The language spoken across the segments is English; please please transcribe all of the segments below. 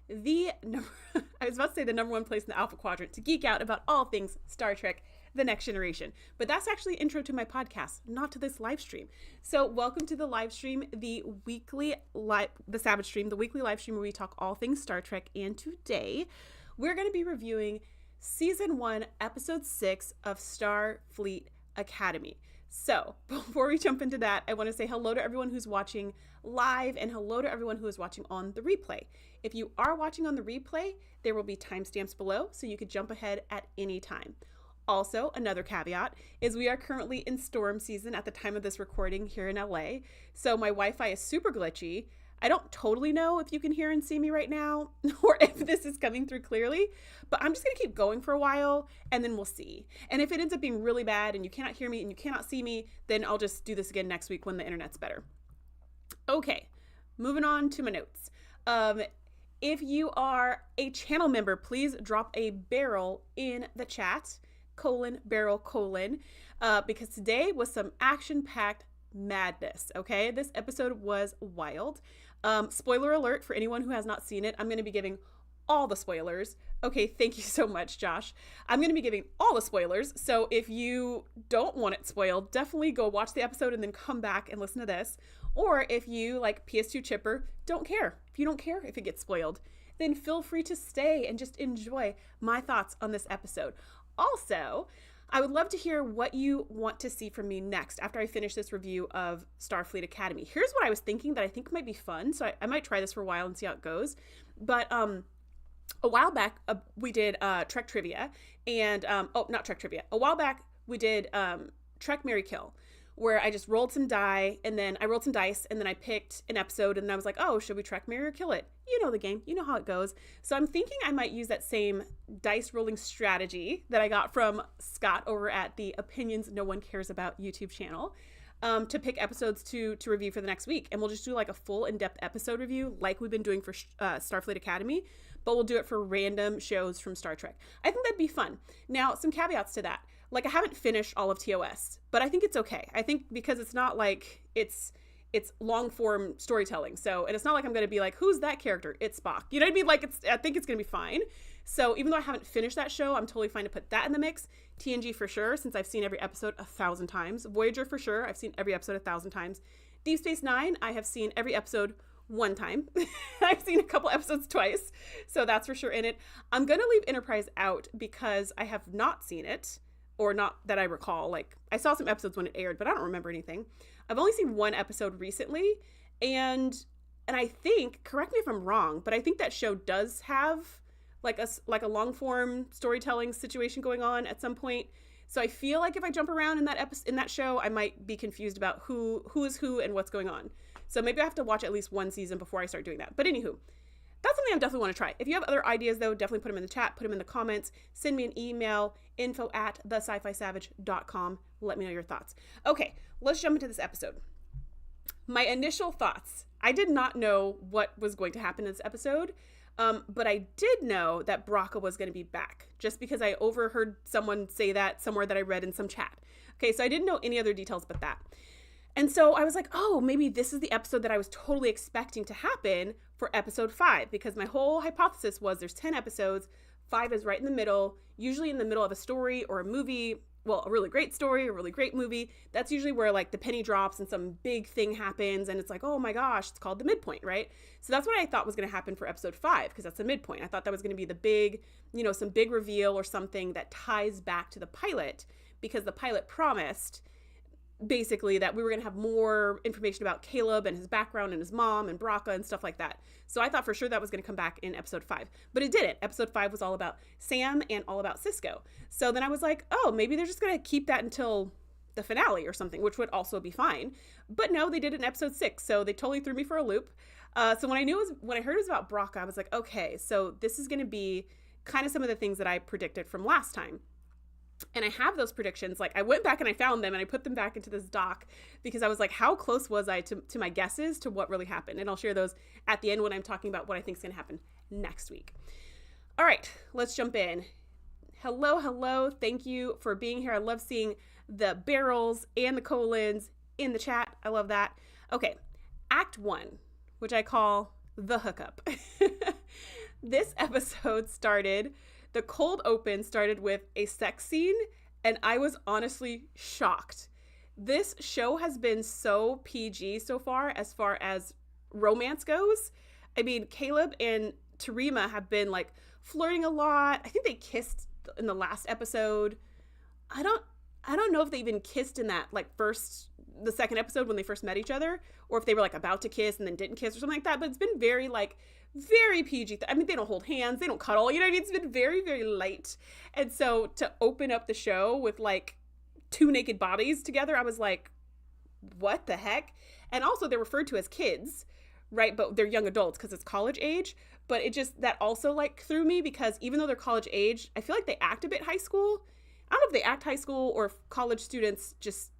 the number, I was about to say the number one place in the Alpha Quadrant to geek out about all things Star Trek, The Next Generation. But that's actually intro to my podcast, not to this live stream. So welcome to the live stream, the Savage Stream, the weekly live stream where we talk all things Star Trek. And today we're going to be reviewing Season 1, Episode 6 of Starfleet Academy. So before we jump into that, I want to say hello to everyone who's watching live and hello to everyone who is watching on the replay. If you are watching on the replay, there will be timestamps below, so you could jump ahead at any time. Also, another caveat is we are currently in storm season at the time of this recording here in LA. So my Wi-Fi is super glitchy. I don't totally know if you can hear and see me right now or if this is coming through clearly, but I'm just going to keep going for a while and then we'll see. And if it ends up being really bad and you cannot hear me and you cannot see me, then I'll just do this again next week when the internet's better. Okay, moving on to my notes. If you are a channel member, please drop a barrel in the chat, barrel, because today was some action-packed madness, okay? This episode was wild. Spoiler alert for anyone who has not seen it. I'm going to be giving all the spoilers. Okay, thank you so much, Josh. I'm going to be giving all the spoilers. So if you don't want it spoiled, definitely go watch the episode and then come back and listen to this. Or if you, like PS2 Chipper, don't care. If you don't care if it gets spoiled, then feel free to stay and just enjoy my thoughts on this episode. Also, I would love to hear what you want to see from me next after I finish this review of Starfleet Academy. Here's what I was thinking that I think might be fun. So I might try this for a while and see how it goes. But a while back, we did Trek Trivia. And, not Trek Trivia. A while back, we did Trek, Marry, Kill, where I just rolled some dice, and then I picked an episode, and then I was like, oh, should we Trek, Marry, or Kill it? You know the game. You know how it goes. So I'm thinking I might use that same dice rolling strategy that I got from Scott over at the Opinions No One Cares About YouTube channel to pick episodes to review for the next week. And we'll just do like a full in-depth episode review like we've been doing for Starfleet Academy, but we'll do it for random shows from Star Trek. I think that'd be fun. Now, some caveats to that. Like, I haven't finished all of TOS, but I think it's okay. I think because it's not like it's long form storytelling. So, and it's not like I'm going to be like, who's that character? It's Spock. You know what I mean? Like, I think it's going to be fine. So even though I haven't finished that show, I'm totally fine to put that in the mix. TNG for sure, since I've seen every episode 1,000 times. Voyager for sure. I've seen every episode 1,000 times. Deep Space Nine, I have seen every episode one time. I've seen a couple episodes twice. So that's for sure in it. I'm going to leave Enterprise out because I have not seen it. Or not that I recall. Like, I saw some episodes when it aired, but I don't remember anything. I've only seen one episode recently, and I think, correct me if I'm wrong, but I think that show does have like a long form storytelling situation going on at some point. So I feel like if I jump around in that show, I might be confused about who is who and what's going on. So maybe I have to watch at least one season before I start doing that. But anywho, that's something I definitely want to try. If you have other ideas, though, definitely put them in the chat, put them in the comments, send me an email, info@thescifisavage.com. Let me know your thoughts. Okay, let's jump into this episode. My initial thoughts. I did not know what was going to happen in this episode, but I did know that Braca was going to be back, just because I overheard someone say that somewhere that I read in some chat. Okay, so I didn't know any other details but that. And so I was like, oh, maybe this is the episode that I was totally expecting to happen for episode 5, because my whole hypothesis was there's 10 episodes, 5 is right in the middle, usually in the middle of a story or a movie, well, a really great story, a really great movie. That's usually where like the penny drops and some big thing happens and it's like, oh my gosh, it's called the midpoint, right? So that's what I thought was going to happen for episode 5, because that's the midpoint. I thought that was going to be the big, some big reveal or something that ties back to the pilot, because the pilot promised basically that we were going to have more information about Caleb and his background and his mom and Braca and stuff like that. So I thought for sure that was going to come back in episode 5, but it didn't. Episode 5 was all about Sam and all about Cisco. So then I was like, oh, maybe they're just going to keep that until the finale or something, which would also be fine. But no, they did it in episode 6. So they totally threw me for a loop. So when I heard it was about Braca, I was like, okay, so this is going to be kind of some of the things that I predicted from last time. And I have those predictions. Like, I went back and I found them and I put them back into this doc because I was like, how close was I to my guesses to what really happened? And I'll share those at the end when I'm talking about what I think is going to happen next week. All right, let's jump in. Hello. Thank you for being here. I love seeing the barrels and the colons in the chat. I love that. Okay, Act 1, which I call the hookup. this episode started, the cold open started with a sex scene, and I was honestly shocked. This show has been so PG so far as romance goes. I mean, Caleb and Tarima have been like flirting a lot. I think they kissed in the last episode. I don't know if they even kissed in that like the second episode when they first met each other, or if they were like about to kiss and then didn't kiss or something like that. But it's been very PG. I mean, they don't hold hands, they don't cuddle, you know what I mean? It's been very, very light. And so to open up the show with like 2 naked bodies together, I was like, what the heck? And also they're referred to as kids, right? But they're young adults because it's college age. But it just, that also like threw me, because even though they're college age, I feel like they act a bit high school. I don't know if they act high school or if college students just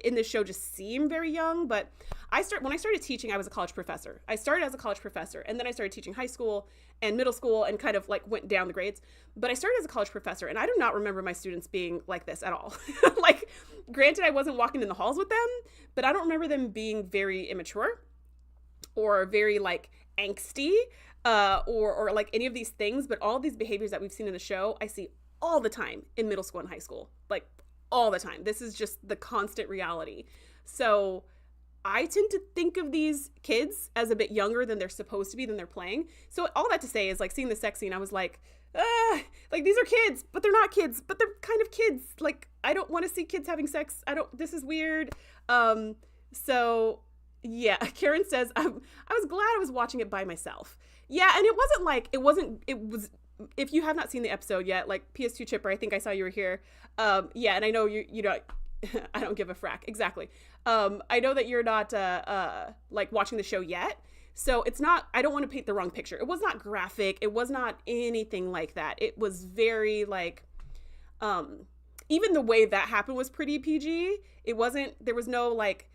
in this show just seem very young. But when I started teaching, I was a college professor. I started as a college professor, and then I started teaching high school and middle school and kind of like went down the grades. But I started as a college professor, and I do not remember my students being like this at all. Like, granted, I wasn't walking in the halls with them, but I don't remember them being very immature or very like angsty or like any of these things. But all of these behaviors that we've seen in the show, I see all the time in middle school and high school, like all the time. This is just the constant reality. So I tend to think of these kids as a bit younger than they're supposed to be, than they're playing. So all that to say is, like, seeing the sex scene, I was like these are kids, but they're not kids, but they're kind of kids. Like, I don't want to see kids having sex. This is weird. So yeah, Karen says, I was glad I was watching it by myself. Yeah. And it was, if you have not seen the episode yet, like, PS2 Chipper, I think I saw you were here. Yeah, and I know you know, I don't give a frack. Exactly. I know that you're not like watching the show yet. So it's not, I don't want to paint the wrong picture. It was not graphic. It was not anything like that. It was very like, even the way that happened was pretty PG. There was no like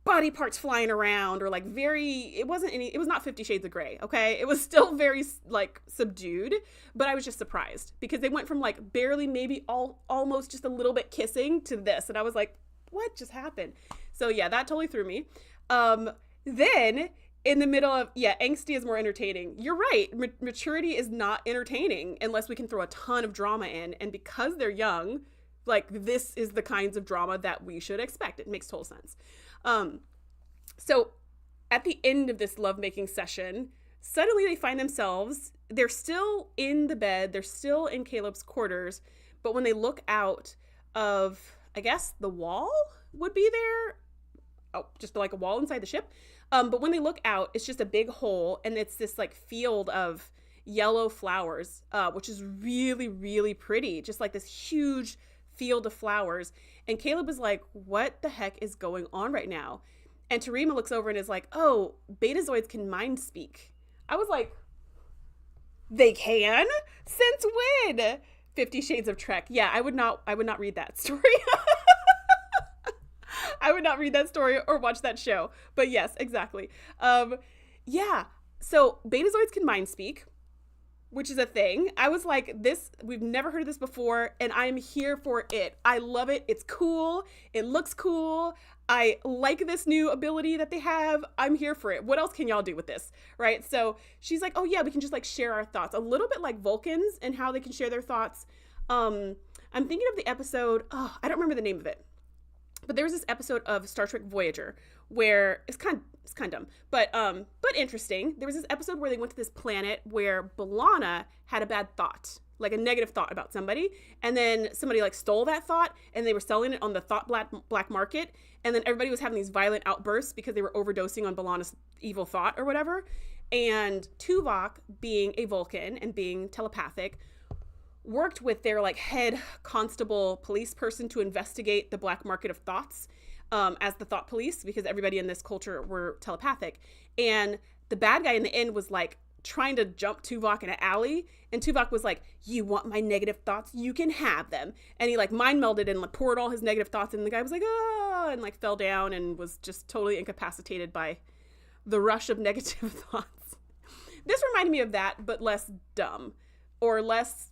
body parts flying around, or like it was not 50 Shades of Grey, okay? It was still very like subdued, but I was just surprised because they went from like barely, maybe almost just a little bit kissing to this. And I was like, what just happened? So yeah, that totally threw me. Then in the middle of, angsty is more entertaining. You're right. Maturity is not entertaining unless we can throw a ton of drama in. And because they're young, like, this is the kinds of drama that we should expect. It makes total sense. So at the end of this lovemaking session, suddenly they find themselves, they're still in the bed, they're still in Caleb's quarters, but when they look out of, I guess the wall would be there. Oh, just like a wall inside the ship. But when they look out, it's just a big hole, and it's this like field of yellow flowers, which is really, really pretty. Just like this huge field of flowers. And Caleb is like, what the heck is going on right now? And Tarima looks over and is like, oh, betazoids can mind speak. I was like, they can? Since when? 50 Shades of Trek. Yeah, I would not read that story. I would not read that story or watch that show. But yes, exactly. Yeah. So betazoids can mind speak, which is a thing. I was like, we've never heard of this before, and I'm here for it. I love it. It's cool. It looks cool. I like this new ability that they have. I'm here for it. What else can y'all do with this? Right? So she's like, oh yeah, we can just like share our thoughts. A little bit like Vulcans and how they can share their thoughts. I'm thinking of the episode, I don't remember the name of it, but there was this episode of Star Trek Voyager where it's kind of dumb, but interesting. There was this episode where they went to this planet where B'Elanna had a bad thought, like a negative thought about somebody, and then somebody like stole that thought, and they were selling it on the thought black market, and then everybody was having these violent outbursts because they were overdosing on B'Elanna's evil thought or whatever. And Tuvok, being a Vulcan and being telepathic, worked with their like head constable police person to investigate the black market of thoughts, as the thought police, because everybody in this culture were telepathic. And the bad guy in the end was like trying to jump Tuvok in an alley, and Tuvok was like, you want my negative thoughts? You can have them. And he like mind melded and like poured all his negative thoughts, and the guy was like, ah, and like fell down and was just totally incapacitated by the rush of negative thoughts. This reminded me of that, but less dumb or less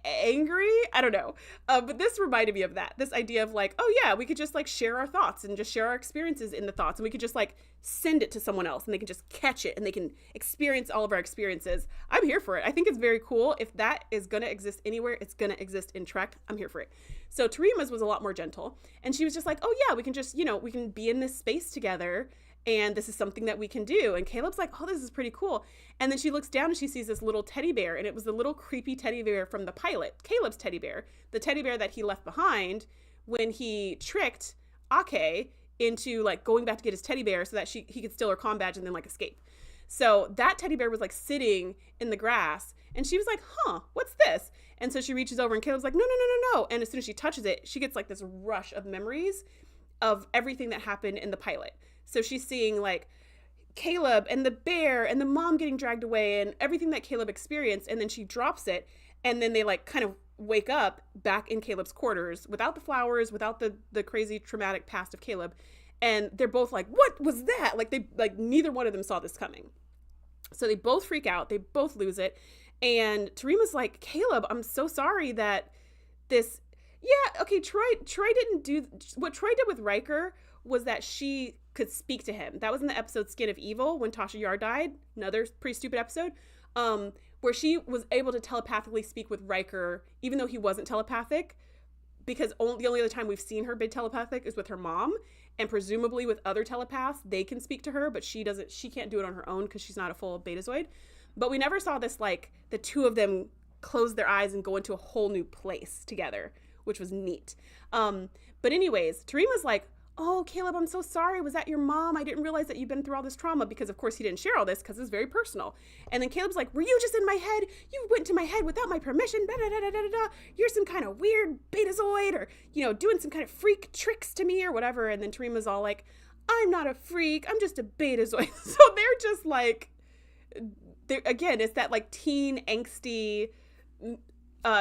angry. I don't know. But this reminded me of that. This idea of like, oh yeah, we could just like share our thoughts and just share our experiences in the thoughts. And we could just like send it to someone else and they can just catch it and they can experience all of our experiences. I'm here for it. I think it's very cool. If that is going to exist anywhere, it's going to exist in Trek. I'm here for it. So Tarima's was a lot more gentle. And she was just like, oh yeah, we can just, we can be in this space together. And this is something that we can do. And Caleb's like, oh, this is pretty cool. And then she looks down and she sees this little teddy bear. And it was the little creepy teddy bear from the pilot, Caleb's teddy bear, the teddy bear that he left behind when he tricked Ake into like going back to get his teddy bear so that he could steal her comm badge and then like escape. So that teddy bear was like sitting in the grass and she was like, huh, what's this? And so she reaches over and Caleb's like, no. And as soon as she touches it, she gets like this rush of memories of everything that happened in the pilot. So she's seeing like Caleb and the bear and the mom getting dragged away and everything that Caleb experienced. And then she drops it. And then they like kind of wake up back in Caleb's quarters without the flowers, without the crazy traumatic past of Caleb. And they're both like, what was that? Like neither one of them saw this coming. So they both freak out. They both lose it. And Tarima's like, Caleb, I'm so sorry that this. Yeah. Okay. Troy didn't do what Troy did with Riker was that she could speak to him. That was in the episode Skin of Evil when Tasha Yar died. Another pretty stupid episode. Where she was able to telepathically speak with Riker, even though he wasn't telepathic, because the only other time we've seen her be telepathic is with her mom, and presumably with other telepaths, they can speak to her, but she can't do it on her own because she's not a full Betazoid. But we never saw this, like, the two of them close their eyes and go into a whole new place together, which was neat. But anyways, Tarima's like, oh, Caleb, I'm so sorry. Was that your mom? I didn't realize that you've been through all this trauma because, of course, he didn't share all this because it's very personal. And then Caleb's like, were you just in my head? You went to my head without my permission. Da, da, da, da, da, da. You're some kind of weird Betazoid or, doing some kind of freak tricks to me or whatever. And then Tarima's all like, I'm not a freak. I'm just a Betazoid. So they're just like, again, it's that like teen angsty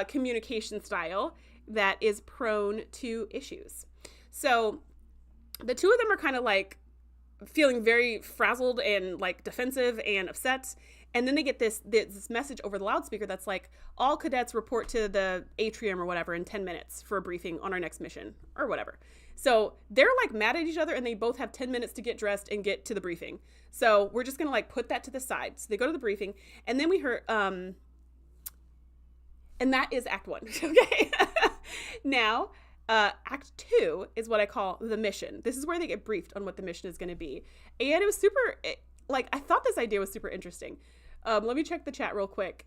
communication style that is prone to issues. So the two of them are kind of like feeling very frazzled and like defensive and upset. And then they get this message over the loudspeaker that's like, all cadets report to the atrium or whatever in 10 minutes for a briefing on our next mission or whatever. So they're like mad at each other and they both have 10 minutes to get dressed and get to the briefing. So we're just going to like put that to the side. So they go to the briefing and then we heard, and that is Act 1. Okay. Now, Act 2 is what I call the mission. This is where they get briefed on what the mission is going to be. And it was I thought this idea was super interesting. Let me check the chat real quick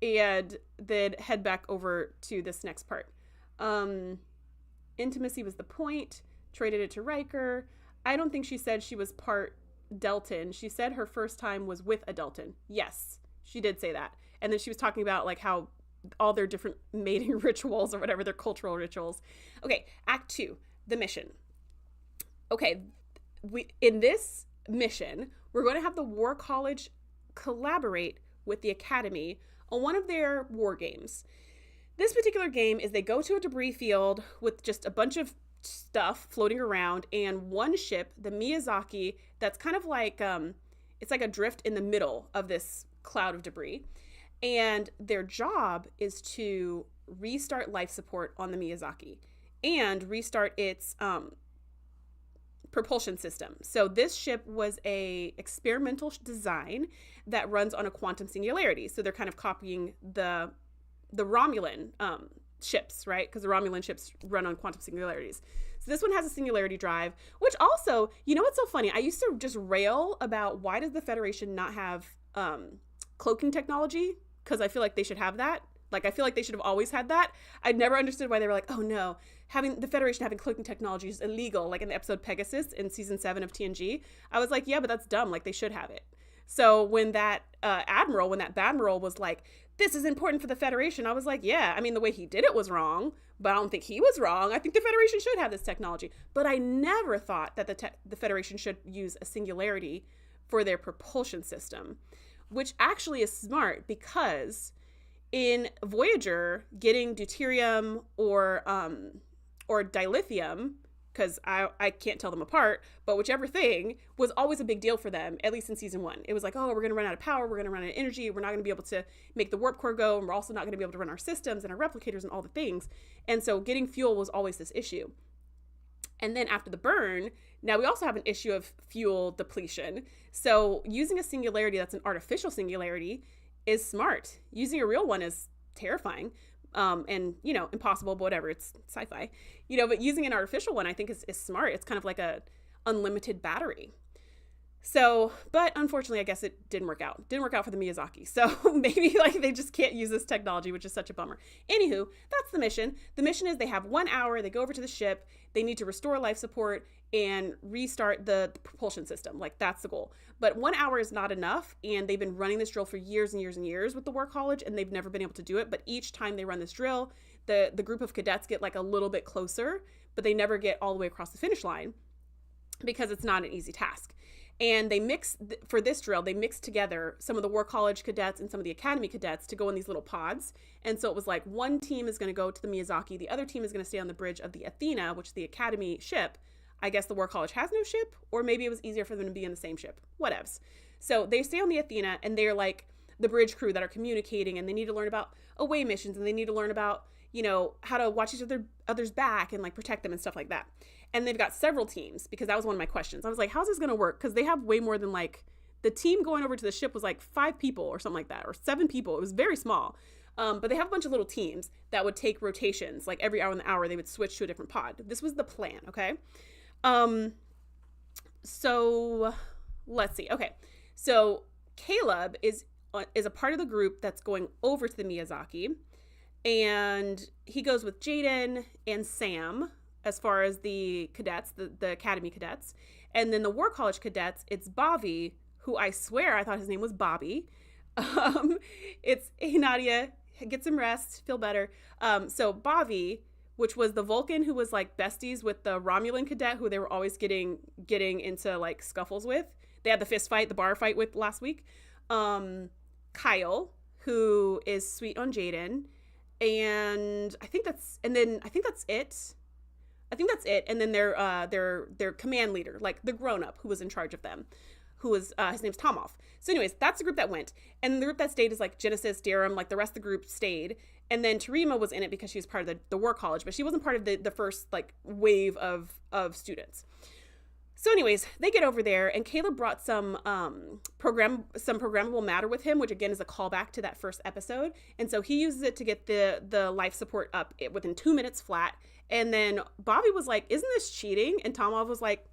and then head back over to this next part. Intimacy was the point. Traded it to Riker. I don't think she said she was part Deltan. She said her first time was with a Deltan. Yes, she did say that. And then she was talking about like how all their different mating rituals or whatever, their cultural rituals. Okay, Act 2, the mission. Okay, in this mission, we're going to have the War College collaborate with the Academy on one of their war games. This particular game is they go to a debris field with just a bunch of stuff floating around and one ship, the Miyazaki, that's kind of like, it's like a drift in the middle of this cloud of debris. And their job is to restart life support on the Miyazaki and restart its propulsion system. So this ship was a experimental design that runs on a quantum singularity. So they're kind of copying the Romulan ships, right? Because the Romulan ships run on quantum singularities. So this one has a singularity drive, which also, what's so funny? I used to just rail about why does the Federation not have cloaking technology? Because I feel like they should have that. Like, I feel like they should have always had that. I never understood why they were like, oh no, having the Federation having cloaking technology is illegal. Like in the episode Pegasus in season 7 of TNG, I was like, yeah, but that's dumb. Like they should have it. So when that admiral was like, this is important for the Federation, I was like, yeah, I mean, the way he did it was wrong, but I don't think he was wrong. I think the Federation should have this technology. But I never thought that the Federation should use a singularity for their propulsion system, which actually is smart because in Voyager, getting deuterium or dilithium because I can't tell them apart, but whichever thing was always a big deal for them, at least in season 1. It was like, oh, we're going to run out of power, we're going to run out of energy, we're not going to be able to make the warp core go, and we're also not going to be able to run our systems and our replicators and all the things. And so getting fuel was always this issue. And then after the burn, now we also have an issue of fuel depletion. So using a singularity that's an artificial singularity is smart. Using a real one is terrifying. And, you know, impossible, but whatever, it's sci-fi, you know, but using an artificial one, I think is smart. It's kind of like a unlimited battery. So, but unfortunately, I guess it didn't work out. Didn't work out for the Miyazaki. So maybe like they just can't use this technology, which is such a bummer. Anywho, that's the mission. The mission is they have 1 hour, they go over to the ship, they need to restore life support and restart the propulsion system. Like that's the goal. But 1 hour is not enough. And they've been running this drill for years and years and years with the War College, and they've never been able to do it. But each time they run this drill, the group of cadets get like a little bit closer, but they never get all the way across the finish line because it's not an easy task. And they for this drill, they mixed together some of the War College cadets and some of the Academy cadets to go in these little pods. And so it was like one team is going to go to the Miyazaki, the other team is going to stay on the bridge of the Athena, which is the Academy ship. I guess the War College has no ship, or maybe it was easier for them to be in the same ship. Whatevs. So they stay on the Athena, and they're like the bridge crew that are communicating, and they need to learn about away missions, and they need to learn about, you know, how to watch each other's back and like protect them and stuff like that. And they've got several teams, because that was one of my questions. I was like, how's this going to work? Because they have way more than like, the team going over to the ship was like 5 people or something like that, or 7 people. It was very small. But they have a bunch of little teams that would take rotations. Like every hour in the hour, they would switch to a different pod. This was the plan, okay? So let's see. Okay. So Caleb is a part of the group that's going over to the Miyazaki. And he goes with Jaden and Sam as far as the cadets, the Academy cadets. And then the War College cadets, it's Bobby, who I swear I thought his name was Bobby. It's, hey, Nadia, get some rest, feel better. So Bobby, which was the Vulcan who was like besties with the Romulan cadet who they were always getting into like scuffles with. They had the fist fight, the bar fight with last week. Kyle, who is sweet on Jaden. And I think that's it. And then their command leader, like the grown-up who was in charge of them, who was, his name's Tomoff. So anyways, that's the group that went. And the group that stayed is like Genesis, Darum, like the rest of the group stayed. And then Tarima was in it because she was part of the War College, but she wasn't part of the first like wave of students. So anyways, they get over there, and Caleb brought some programmable matter with him, which again is a callback to that first episode. And so he uses it to get the life support up within 2 minutes flat. And then Bobby was like, isn't this cheating? And Tomov was like,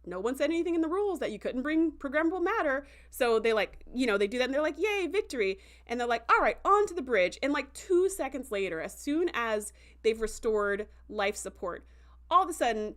no one said anything in the rules that you couldn't bring programmable matter. So they like, you know, they do that and they're like, yay, victory. And they're like, all right, on to the bridge. And like 2 seconds later, as soon as they've restored life support, all of a sudden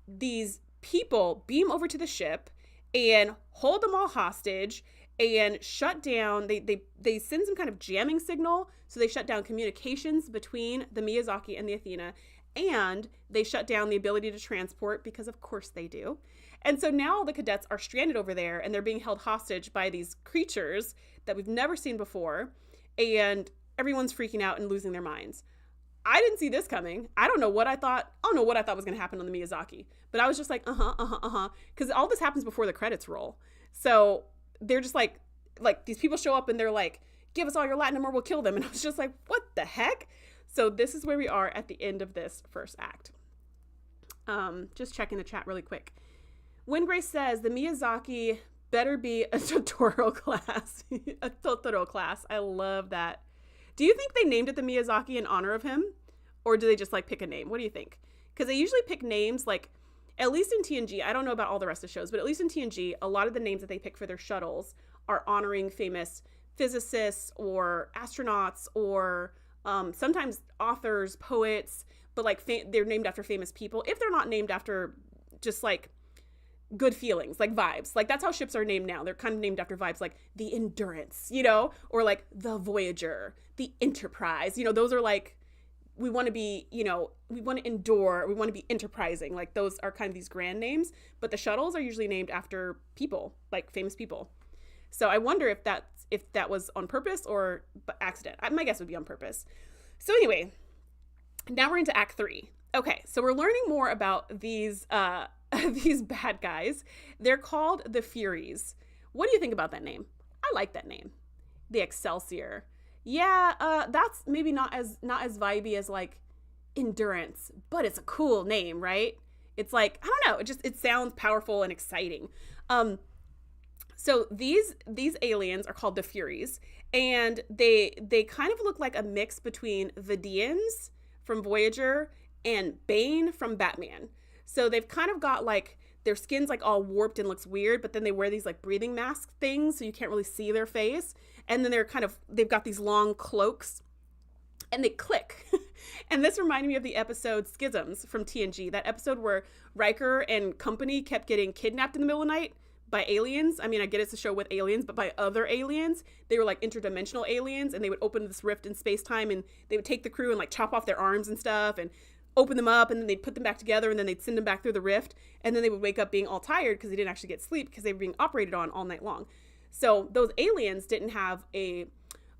these people beam over to the ship and hold them all hostage and shut down. They send some kind of jamming signal. So they shut down communications between the Miyazaki and the Athena. And they shut down the ability to transport, because of course they do. And so now the cadets are stranded over there, and they're being held hostage by these creatures that we've never seen before. And everyone's freaking out and losing their minds. I didn't see this coming. I don't know what I thought was going to happen on the Miyazaki. But I was just like, because all this happens before the credits roll. So they're just like these people show up and they're like, give us all your Latinum or we'll kill them. And I was just like, what the heck? So this is where we are at the end of this first act. Just checking the chat really quick. When Grace says the Miyazaki better be a Totoro class. A Totoro class. I love that. Do you think they named it the Miyazaki in honor of him? Or do they just like pick a name? What do you think? Because they usually pick names like, at least in TNG, I don't know about all the rest of the shows, but at least in TNG, a lot of the names that they pick for their shuttles are honoring famous physicists or astronauts or sometimes authors, poets, but like they're named after famous people. If they're not named after just like good feelings, like vibes, like that's how ships are named now. They're kind of named after vibes, like the Endurance, you know, or like the Voyager, the Enterprise, you know, those are like, we want to be, you know, we want to endure, we want to be enterprising. Like those are kind of these grand names, but the shuttles are usually named after people, like famous people. So I wonder if that was on purpose or accident. My guess would be on purpose. So anyway, now we're into Act 3. Okay, so we're learning more about these these bad guys. They're called the Furies. What do you think about that name? I like that name. The Excelsior. Yeah, that's maybe not as vibey as like Endurance, but it's a cool name, right? It's like, I don't know, it sounds powerful and exciting. So these aliens are called the Furies, and they kind of look like a mix between Vidians from Voyager and Bane from Batman. So they've kind of got like their skin's like all warped and looks weird, but then they wear these like breathing mask things so you can't really see their face. And then they've got these long cloaks and they click. And this reminded me of the episode Schisms from TNG, that episode where Riker and company kept getting kidnapped in the middle of the night by aliens. I mean, I get it's a show with aliens, but by other aliens. They were like interdimensional aliens, and they would open this rift in space-time, and they would take the crew and like chop off their arms and stuff and open them up, and then they'd put them back together, and then they'd send them back through the rift, and then they would wake up being all tired because they didn't actually get sleep because they were being operated on all night long. So those aliens didn't have a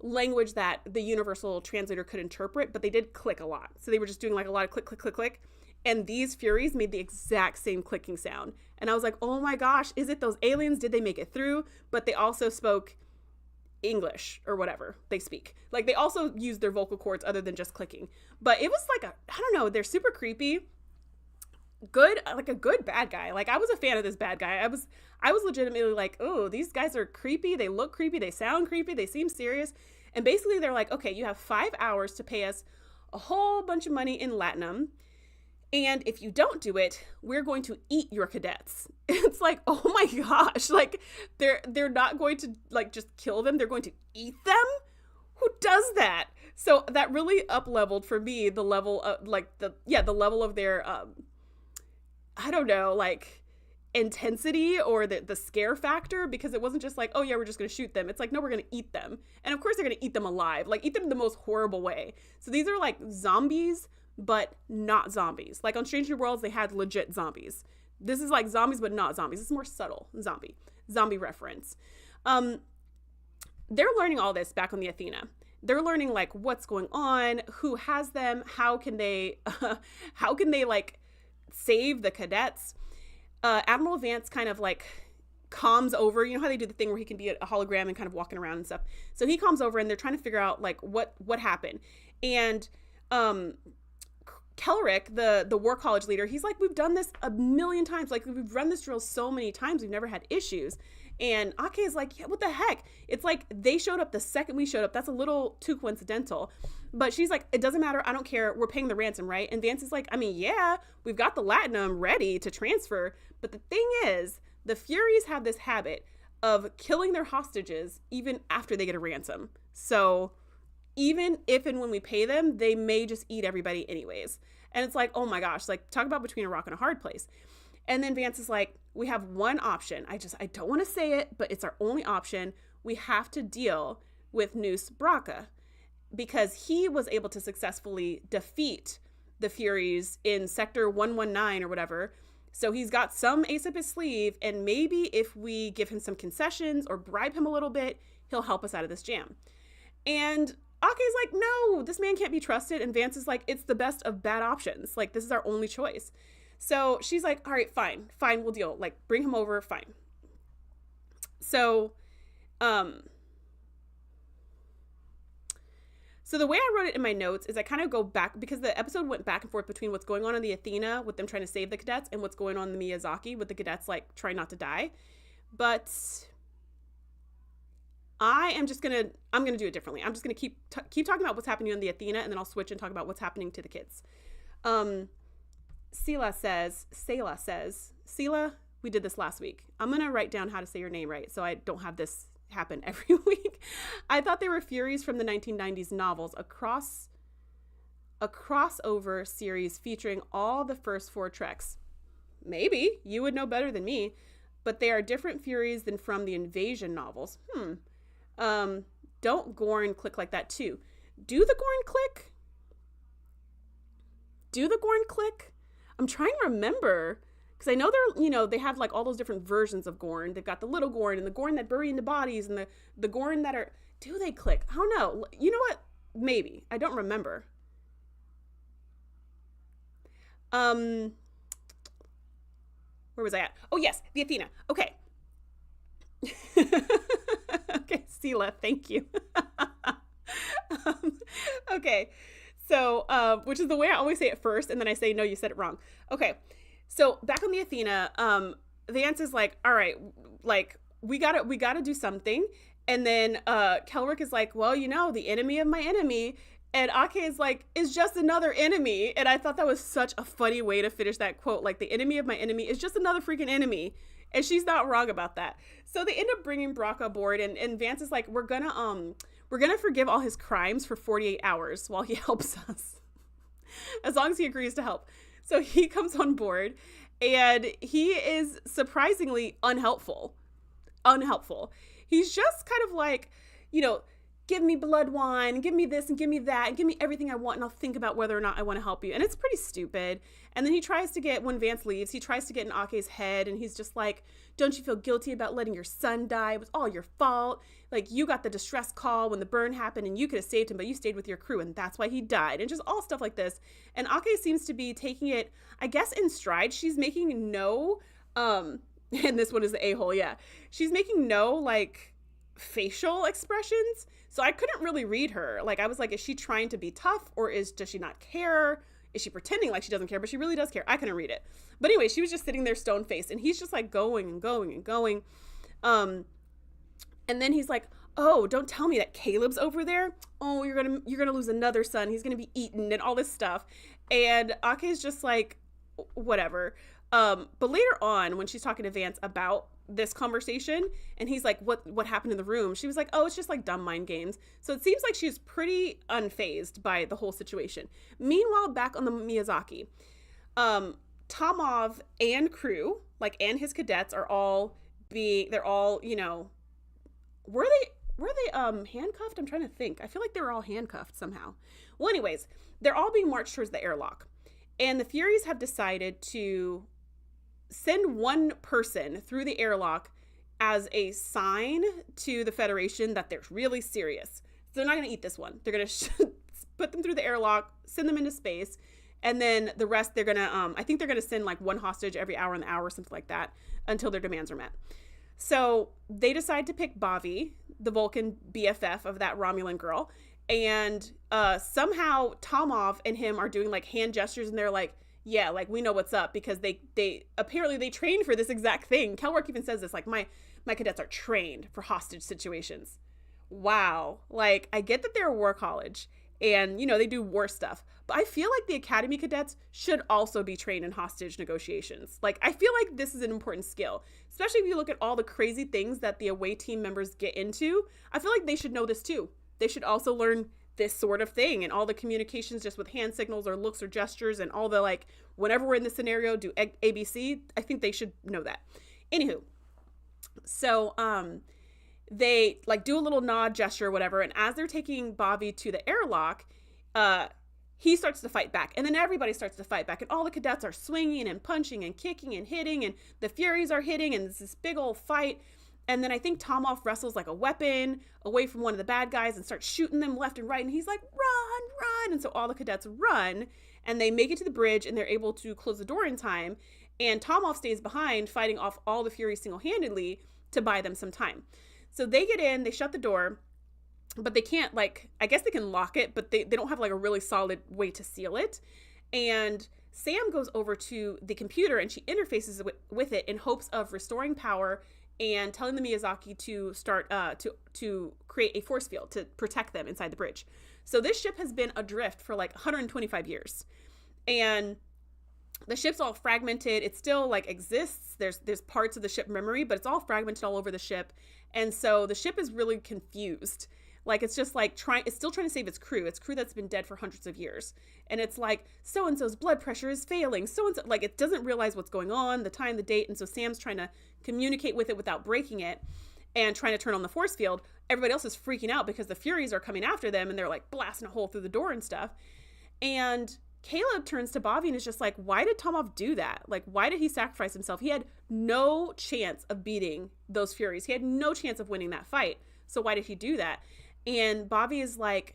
language that the universal translator could interpret, but they did click a lot. So they were just doing like a lot of click, click, click, click. And these Furies made the exact same clicking sound. And I was like, oh my gosh, is it those aliens? Did they make it through? But they also spoke English or whatever they speak. Like they also used their vocal cords other than just clicking. But it was like I don't know, they're super creepy. Good, like a good bad guy. Like I was a fan of this bad guy. I was legitimately like, oh, these guys are creepy. They look creepy. They sound creepy. They seem serious. And basically they're like, okay, you have 5 hours to pay us a whole bunch of money in Latinum. And if you don't do it, we're going to eat your cadets. It's like, oh my gosh, like they're not going to like just kill them. They're going to eat them. Who does that? So that really up-leveled for me the level of like the level of their, I don't know, like intensity or the scare factor, because it wasn't just like, oh yeah, we're just going to shoot them. It's like, no, we're going to eat them. And of course they're going to eat them alive, like eat them the most horrible way. So these are like zombies, but not zombies. Like on Strange New Worlds, they had legit zombies. This is like zombies, but not zombies. This is more subtle zombie reference. They're learning all this back on the Athena. They're learning like what's going on, who has them, how can they like save the cadets. Admiral Vance kind of like calms over. You know how they do the thing where he can be a hologram and kind of walking around and stuff. So he calms over and they're trying to figure out like what happened. And Kellerick, the war college leader, he's like, we've done this a million times. Like we've run this drill so many times. We've never had issues. And Ake is like, yeah, what the heck? It's like they showed up the second we showed up. That's a little too coincidental. But she's like, it doesn't matter. I don't care. We're paying the ransom, right? And Vance is like, I mean, yeah, we've got the Latinum ready to transfer. But the thing is, the Furies have this habit of killing their hostages even after they get a ransom. So even if and when we pay them, they may just eat everybody anyways. And it's like, oh my gosh, like talk about between a rock and a hard place. And then Vance is like, we have one option. I don't want to say it, but it's our only option. We have to deal with Noose Braca because he was able to successfully defeat the Furies in Sector 119 or whatever. So he's got some ace up his sleeve, and maybe if we give him some concessions or bribe him a little bit, he'll help us out of this jam. And Ake's like, no, this man can't be trusted. And Vance is like, it's the best of bad options. Like, this is our only choice. So she's like, all right, fine, we'll deal. Like, bring him over, fine. So, so the way I wrote it in my notes is I kind of go back, because the episode went back and forth between what's going on in the Athena with them trying to save the cadets and what's going on in the Miyazaki with the cadets, like, trying not to die. But I'm going to do it differently. I'm just going to keep talking about what's happening on the Athena, and then I'll switch and talk about what's happening to the kids. Sela says, we did this last week. I'm going to write down how to say your name right so I don't have this happen every week. I thought they were Furies from the 1990s novels, a crossover series featuring all the first 4 treks. Maybe. You would know better than me. But they are different Furies than from the Invasion novels. Don't Gorn click like that too? Do the Gorn click? I'm trying to remember, because I know they have like all those different versions of Gorn. They've got the little Gorn and the Gorn that bury into bodies and the Gorn that are, do they click? I don't know. You know what? Maybe. I don't remember. Where was I at? Oh, yes, the Athena. Okay. Okay, Sela, thank you. Okay, so, which is the way I always say it first, and then I say, no, you said it wrong. Okay, so back on the Athena, Vance is like, all right, like, we gotta do something. And then Kelrick is like, well, the enemy of my enemy. And Ake is like, is just another enemy. And I thought that was such a funny way to finish that quote. Like, the enemy of my enemy is just another freaking enemy. And she's not wrong about that. So they end up bringing Brock aboard. And Vance is like, we're gonna forgive all his crimes for 48 hours while he helps us. As long as he agrees to help. So he comes on board. And he is surprisingly unhelpful. He's just kind of like, give me blood wine, give me this and give me that, and give me everything I want, and I'll think about whether or not I want to help you. And it's pretty stupid. And then he tries to get, when Vance leaves, he tries to get in Ake's head, and he's just like, don't you feel guilty about letting your son die? It was all your fault. Like, you got the distress call when the burn happened, and you could have saved him, but you stayed with your crew, and that's why he died. And just all stuff like this. And Ake seems to be taking it, I guess, in stride. She's making no, and this one is the a-hole, yeah. She's making no, like, facial expressions. So I couldn't really read her. Like, I was like, is she trying to be tough, or does she not care? Is she pretending like she doesn't care, but she really does care? I couldn't read it. But anyway, she was just sitting there stone-faced, and he's just like going and going and going. And then he's like, oh, don't tell me that Caleb's over there. Oh, you're gonna lose another son. He's gonna be eaten and all this stuff. And Ake's just like, whatever. But later on, when she's talking to Vance about this conversation, and he's like, what happened in the room? She was like, oh, it's just like dumb mind games. So it seems like she's pretty unfazed by the whole situation. Meanwhile, back on the Miyazaki, Tomov and crew, like, and his cadets are all they're all, were they handcuffed? I'm trying to think. I feel like they were all handcuffed somehow. Well, anyways, they're all being marched towards the airlock, and the Furies have decided to send one person through the airlock as a sign to the Federation that they're really serious. So they're not going to eat this one. They're going to put them through the airlock, send them into space, and then the rest they're going to, I think they're going to send like one hostage every hour in the hour, something like that, until their demands are met. So they decide to pick Bavi, the Vulcan BFF of that Romulan girl, and somehow Tomov and him are doing like hand gestures, and they're like, yeah, like, we know what's up, because they apparently they trained for this exact thing. Kelwork even says this, like, my cadets are trained for hostage situations. Wow. Like, I get that they're a war college and, they do war stuff, but I feel like the Academy cadets should also be trained in hostage negotiations. Like, I feel like this is an important skill, especially if you look at all the crazy things that the away team members get into. I feel like they should know this too. They should also learn this sort of thing, and all the communications just with hand signals or looks or gestures, and all the, like, whenever we're in this scenario, do ABC. I think they should know that. Anywho, so they like do a little nod gesture or whatever, and as they're taking Bavi to the airlock, he starts to fight back, and then everybody starts to fight back, and all the cadets are swinging and punching and kicking and hitting, and the Furies are hitting, and it's this big old fight. And then I think Tomov wrestles like a weapon away from one of the bad guys and starts shooting them left and right. And he's like, run. And so all the cadets run, and they make it to the bridge, and they're able to close the door in time. And Tomov stays behind, fighting off all the Furies single-handedly to buy them some time. So they get in, they shut the door, but they can't, like, I guess they can lock it, but they don't have like a really solid way to seal it. And Sam goes over to the computer, and she interfaces with it in hopes of restoring power and telling the Miyazaki to start to create a force field to protect them inside the bridge. So this ship has been adrift for like 125 years, and the ship's all fragmented. It still like exists. There's parts of the ship memory, but it's all fragmented all over the ship, and so the ship is really confused. Like, it's just like it's still trying to save its crew that's been dead for hundreds of years. And it's like, so-and-so's blood pressure is failing. So-and-so, like, it doesn't realize what's going on, the time, the date. And so Sam's trying to communicate with it without breaking it and trying to turn on the force field. Everybody else is freaking out because the Furies are coming after them, and they're like blasting a hole through the door and stuff. And Caleb turns to Bavi and is just like, why did Tomov do that? Like, why did he sacrifice himself? He had no chance of beating those Furies. He had no chance of winning that fight. So why did he do that? And Bavi is like,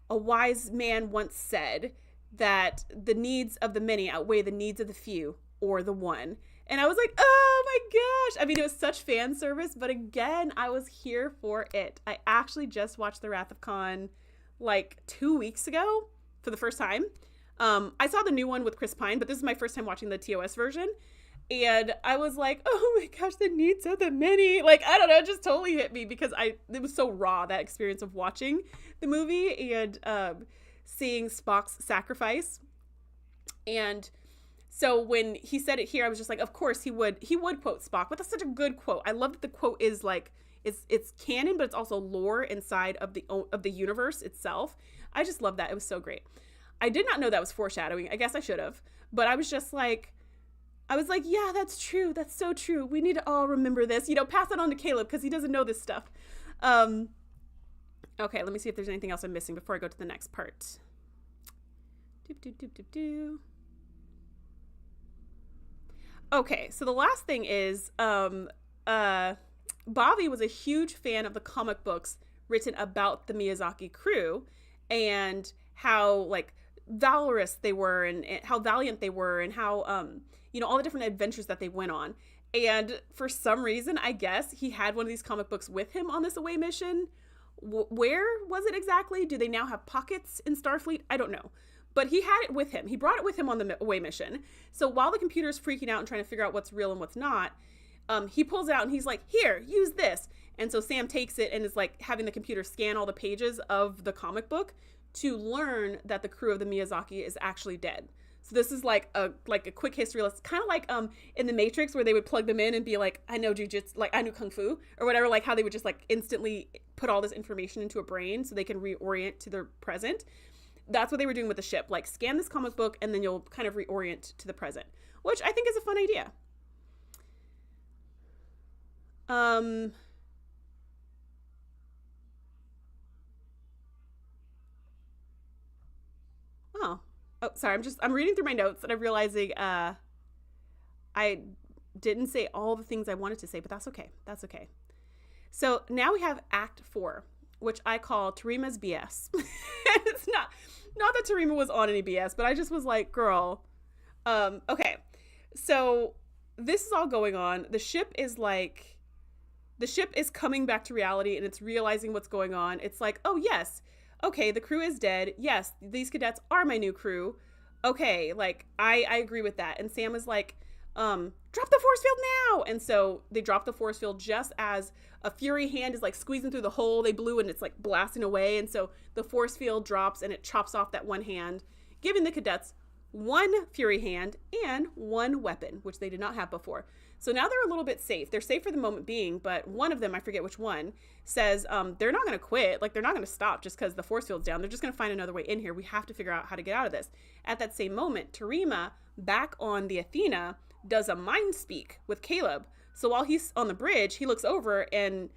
a wise man once said that the needs of the many outweigh the needs of the few or the one. And I was like, oh my gosh. I mean, it was such fan service, but again, I was here for it. I actually just watched The Wrath of Khan like 2 weeks ago for the first time. I saw the new one with Chris Pine, but this is my first time watching the TOS version. And I was like, oh my gosh, the needs of the many. Like, I don't know, it just totally hit me because it was so raw, that experience of watching the movie and seeing Spock's sacrifice. And so when he said it here, I was just like, of course he would quote Spock, but that's such a good quote. I love that the quote is like, it's canon, but it's also lore inside of the universe itself. I just love that. It was so great. I did not know that was foreshadowing. I guess I should have, but I was like, yeah, that's true. That's so true. We need to all remember this, pass it on to Caleb because he doesn't know this stuff. Okay, let me see if there's anything else I'm missing before I go to the next part. Okay, so the last thing is, Bobby was a huge fan of the comic books written about the Miyazaki crew and how like valorous they were and how valiant they were and how, all the different adventures that they went on. And for some reason, I guess he had one of these comic books with him on this away mission. Where was it exactly? Do they now have pockets in Starfleet? I don't know. But he had it with him. He brought it with him on the away mission. So while the computer is freaking out and trying to figure out what's real and what's not, he pulls it out and he's like, here, use this. And so Sam takes it and is like having the computer scan all the pages of the comic book to learn that the crew of the Miyazaki is actually dead. So this is like a quick history lesson, kind of like in the Matrix where they would plug them in and be like, I know jujitsu, like I knew kung fu or whatever, like how they would just like instantly put all this information into a brain so they can reorient to their present. That's what they were doing with the ship, like scan this comic book and then you'll kind of reorient to the present, which I think is a fun idea. Oh, sorry. I'm reading through my notes and I'm realizing I didn't say all the things I wanted to say, but that's okay. That's okay. So now we have Act 4, which I call Tarima's BS. It's not that Tarima was on any BS, but I just was like, girl. Okay. So this is all going on. The ship is coming back to reality and it's realizing what's going on. It's like, oh yes. Okay, the crew is dead. Yes, these cadets are my new crew. Okay, like, I agree with that. And Sam is like, drop the force field now! And so they drop the force field just as a Fury hand is, like, squeezing through the hole they blew and it's, like, blasting away. And so the force field drops and it chops off that one hand, giving the cadets one Fury hand and one weapon, which they did not have before. So now they're a little bit safe. They're safe for the moment being, but one of them, I forget which one, says they're not going to quit. Like, they're not going to stop just because the force field's down. They're just going to find another way in here. We have to figure out how to get out of this. At that same moment, Tarima, back on the Athena, does a mind speak with Caleb. So while he's on the bridge, he looks over and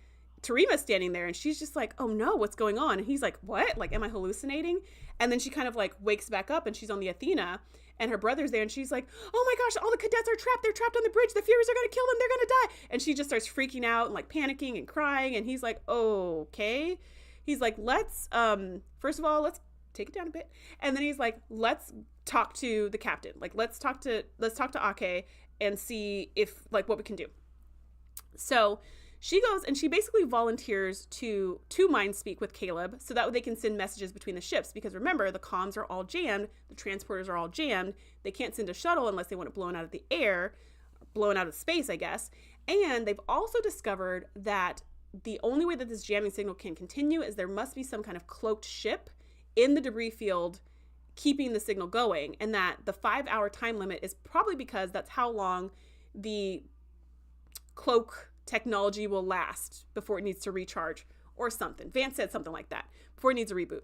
Tarima's standing there and she's just like, oh no, what's going on? And he's like, what? Like, am I hallucinating? And then she kind of like wakes back up and she's on the Athena and her brother's there and she's like, oh my gosh, all the cadets are trapped. They're trapped on the bridge. The Furies are going to kill them. They're going to die. And she just starts freaking out and like panicking and crying. And he's like, okay. He's like, let's, first of all, let's take it down a bit. And then he's like, let's talk to the captain. Like, let's talk to Ake and see if like what we can do. So she goes and she basically volunteers to mind speak with Caleb so that they can send messages between the ships. Because remember, the comms are all jammed. The transporters are all jammed. They can't send a shuttle unless they want it blown out of the air, blown out of space, I guess. And they've also discovered that the only way that this jamming signal can continue is there must be some kind of cloaked ship in the debris field keeping the signal going. And that the 5-hour time limit is probably because that's how long the cloak technology will last before it needs to recharge or something. Vance said something like that before it needs a reboot.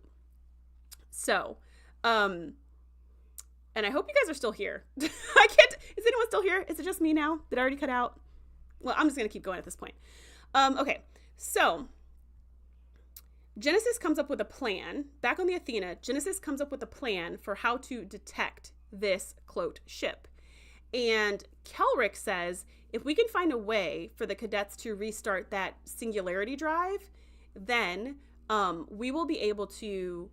So, and I hope you guys are still here. Is anyone still here? Is it just me now? Did I already cut out? Well, I'm just going to keep going at this point. Okay. So Genesis comes up with a plan back on the Athena. Genesis comes up with a plan for how to detect this cloaked ship. And Kelrick says, if we can find a way for the cadets to restart that singularity drive, then we will be able to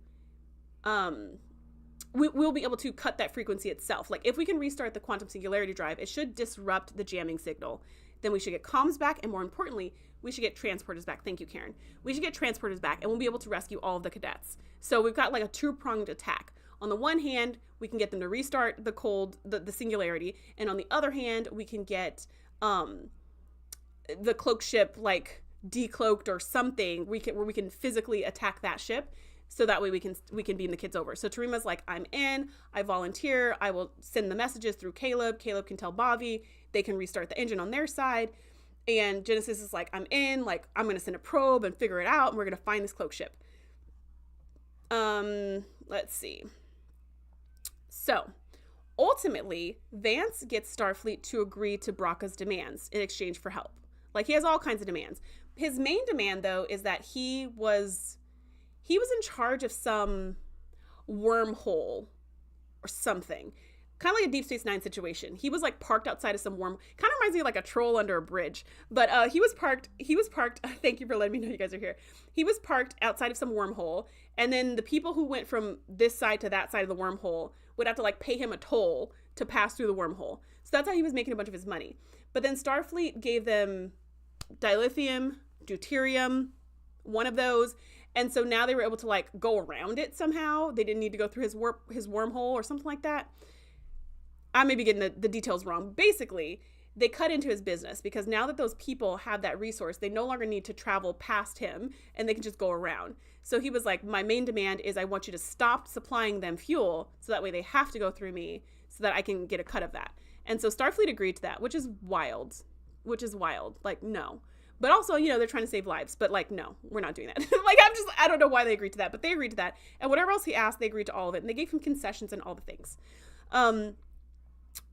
we'll be able to cut that frequency itself. Like if we can restart the quantum singularity drive, it should disrupt the jamming signal. Then we should get comms back, and more importantly, we should get transporters back. Thank you, Karen. We should get transporters back, and we'll be able to rescue all of the cadets. So we've got like a two-pronged attack. On the one hand, we can get them to restart the singularity, and on the other hand, we can get the cloak ship like decloaked or something. Where we can physically attack that ship. So that way we can beam the kids over. So Tarima's like, I'm in, I volunteer, I will send the messages through Caleb. Caleb can tell Bobby, they can restart the engine on their side. And Genesis is like, I'm in, like, I'm going to send a probe and figure it out. And we're going to find this cloak ship. Let's see. So ultimately, Vance gets Starfleet to agree to Braca's demands in exchange for help. Like he has all kinds of demands. His main demand though, is that he was in charge of some wormhole or something. Kind of like a Deep Space Nine situation. He was like parked outside of some kind of reminds me of like a troll under a bridge. But he was parked, thank you for letting me know you guys are here. He was parked outside of some wormhole. And then the people who went from this side to that side of the wormhole would have to like pay him a toll to pass through the wormhole. So that's how he was making a bunch of his money. But then Starfleet gave them dilithium, deuterium, one of those. And so now they were able to like go around it somehow. They didn't need to go through his wormhole or something like that. I may be getting the details wrong. Basically, they cut into his business because now that those people have that resource, they no longer need to travel past him and they can just go around. So he was like, my main demand is I want you to stop supplying them fuel so that way they have to go through me so that I can get a cut of that. And so Starfleet agreed to that, which is wild. Like, no. But also, you know, they're trying to save lives. But like, no, we're not doing that. Like, I don't know why they agreed to that, but they agreed to that. And whatever else he asked, they agreed to all of it. And they gave him concessions and all the things.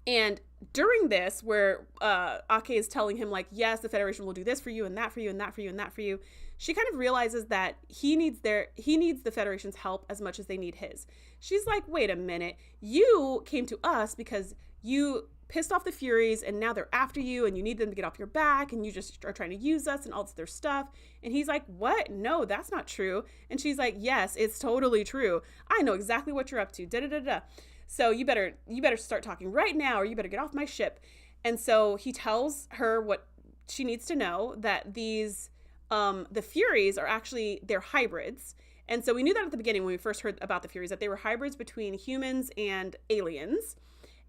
And during this, where Ake is telling him like, yes, the Federation will do this for you and that for you and that for you and that for you, she kind of realizes that he needs the Federation's help as much as they need his. She's like, wait a minute, you came to us because you pissed off the Furies and now they're after you and you need them to get off your back and you just are trying to use us and all this other stuff. And he's like, what? No, that's not true. And she's like, yes, it's totally true. I know exactly what you're up to. Da da da da. So you better start talking right now or you better get off my ship. And so he tells her what she needs to know, that these the Furies are actually, they're hybrids. And so we knew that at the beginning when we first heard about the Furies, that they were hybrids between humans and aliens,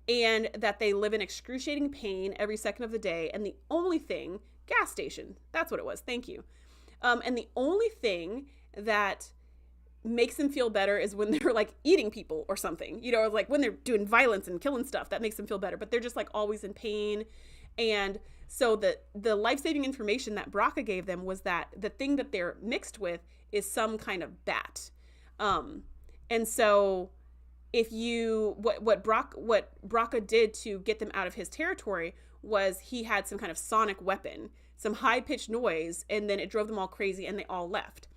and that they live in excruciating pain every second of the day. And the only thing, gas station, that's what it was. Thank you. And the only thing that makes them feel better is when they're like eating people or something, you know, like when they're doing violence and killing stuff, that makes them feel better, but they're just like always in pain. And so the life-saving information that Braca gave them was that the thing that they're mixed with is some kind of bat. And so if you, what Braca did to get them out of his territory was he had some kind of sonic weapon, some high-pitched noise, and then it drove them all crazy and they all left.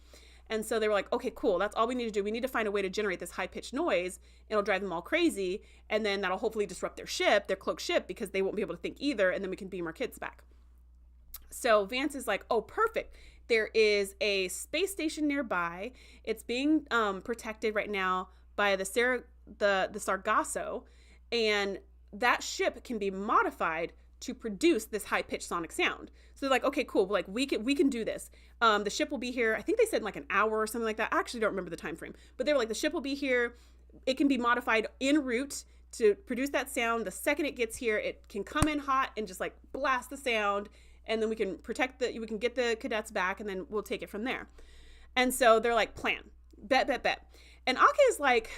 And so they were like, okay, cool. That's all we need to do. We need to find a way to generate this high-pitched noise. It'll drive them all crazy. And then that'll hopefully disrupt their ship, their cloaked ship, because they won't be able to think either. And then we can beam our kids back. So Vance is like, oh, perfect. There is a space station nearby. It's being protected right now by the Sargasso. And that ship can be modified to produce this high-pitched sonic sound. So they're like, okay, cool. Like we can do this. The ship will be here. I think they said in like an hour or something like that. I actually don't remember the time frame, but they were like, the ship will be here. It can be modified en route to produce that sound. The second it gets here, it can come in hot and just like blast the sound. And then we can we can get the cadets back and then we'll take it from there. And so they're like, plan, bet. And Ake is like,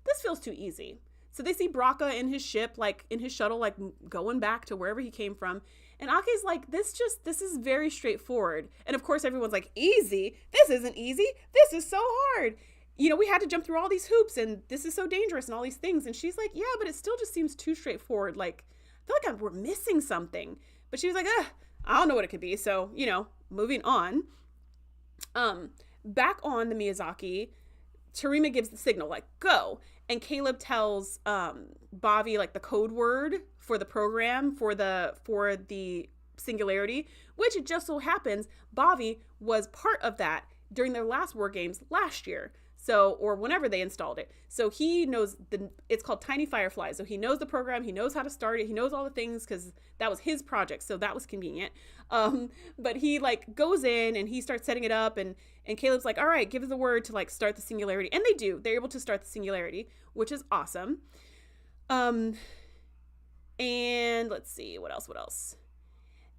this feels too easy. So they see Braca in his ship, like in his shuttle, like going back to wherever he came from. And Ake's like, this is very straightforward. And of course, everyone's like, easy? This isn't easy. This is so hard. You know, we had to jump through all these hoops and this is so dangerous and all these things. And she's like, yeah, but it still just seems too straightforward. Like, I feel like we're missing something. But she was like, I don't know what it could be. So, you know, moving on. Back on the Miyazaki, Tarima gives the signal, like, go. And Caleb tells Bobby like the code word for the program for the singularity, which it just so happens Bobby was part of that during their last war games last year. So, or whenever they installed it. So he knows it's called Tiny Firefly. So he knows the program, he knows how to start it, he knows all the things because that was his project. So that was convenient. But he like goes in and he starts setting it up, and Caleb's like, all right, give us the word to like start the singularity. And they do. They're able to start the singularity, which is awesome. And let's see, what else?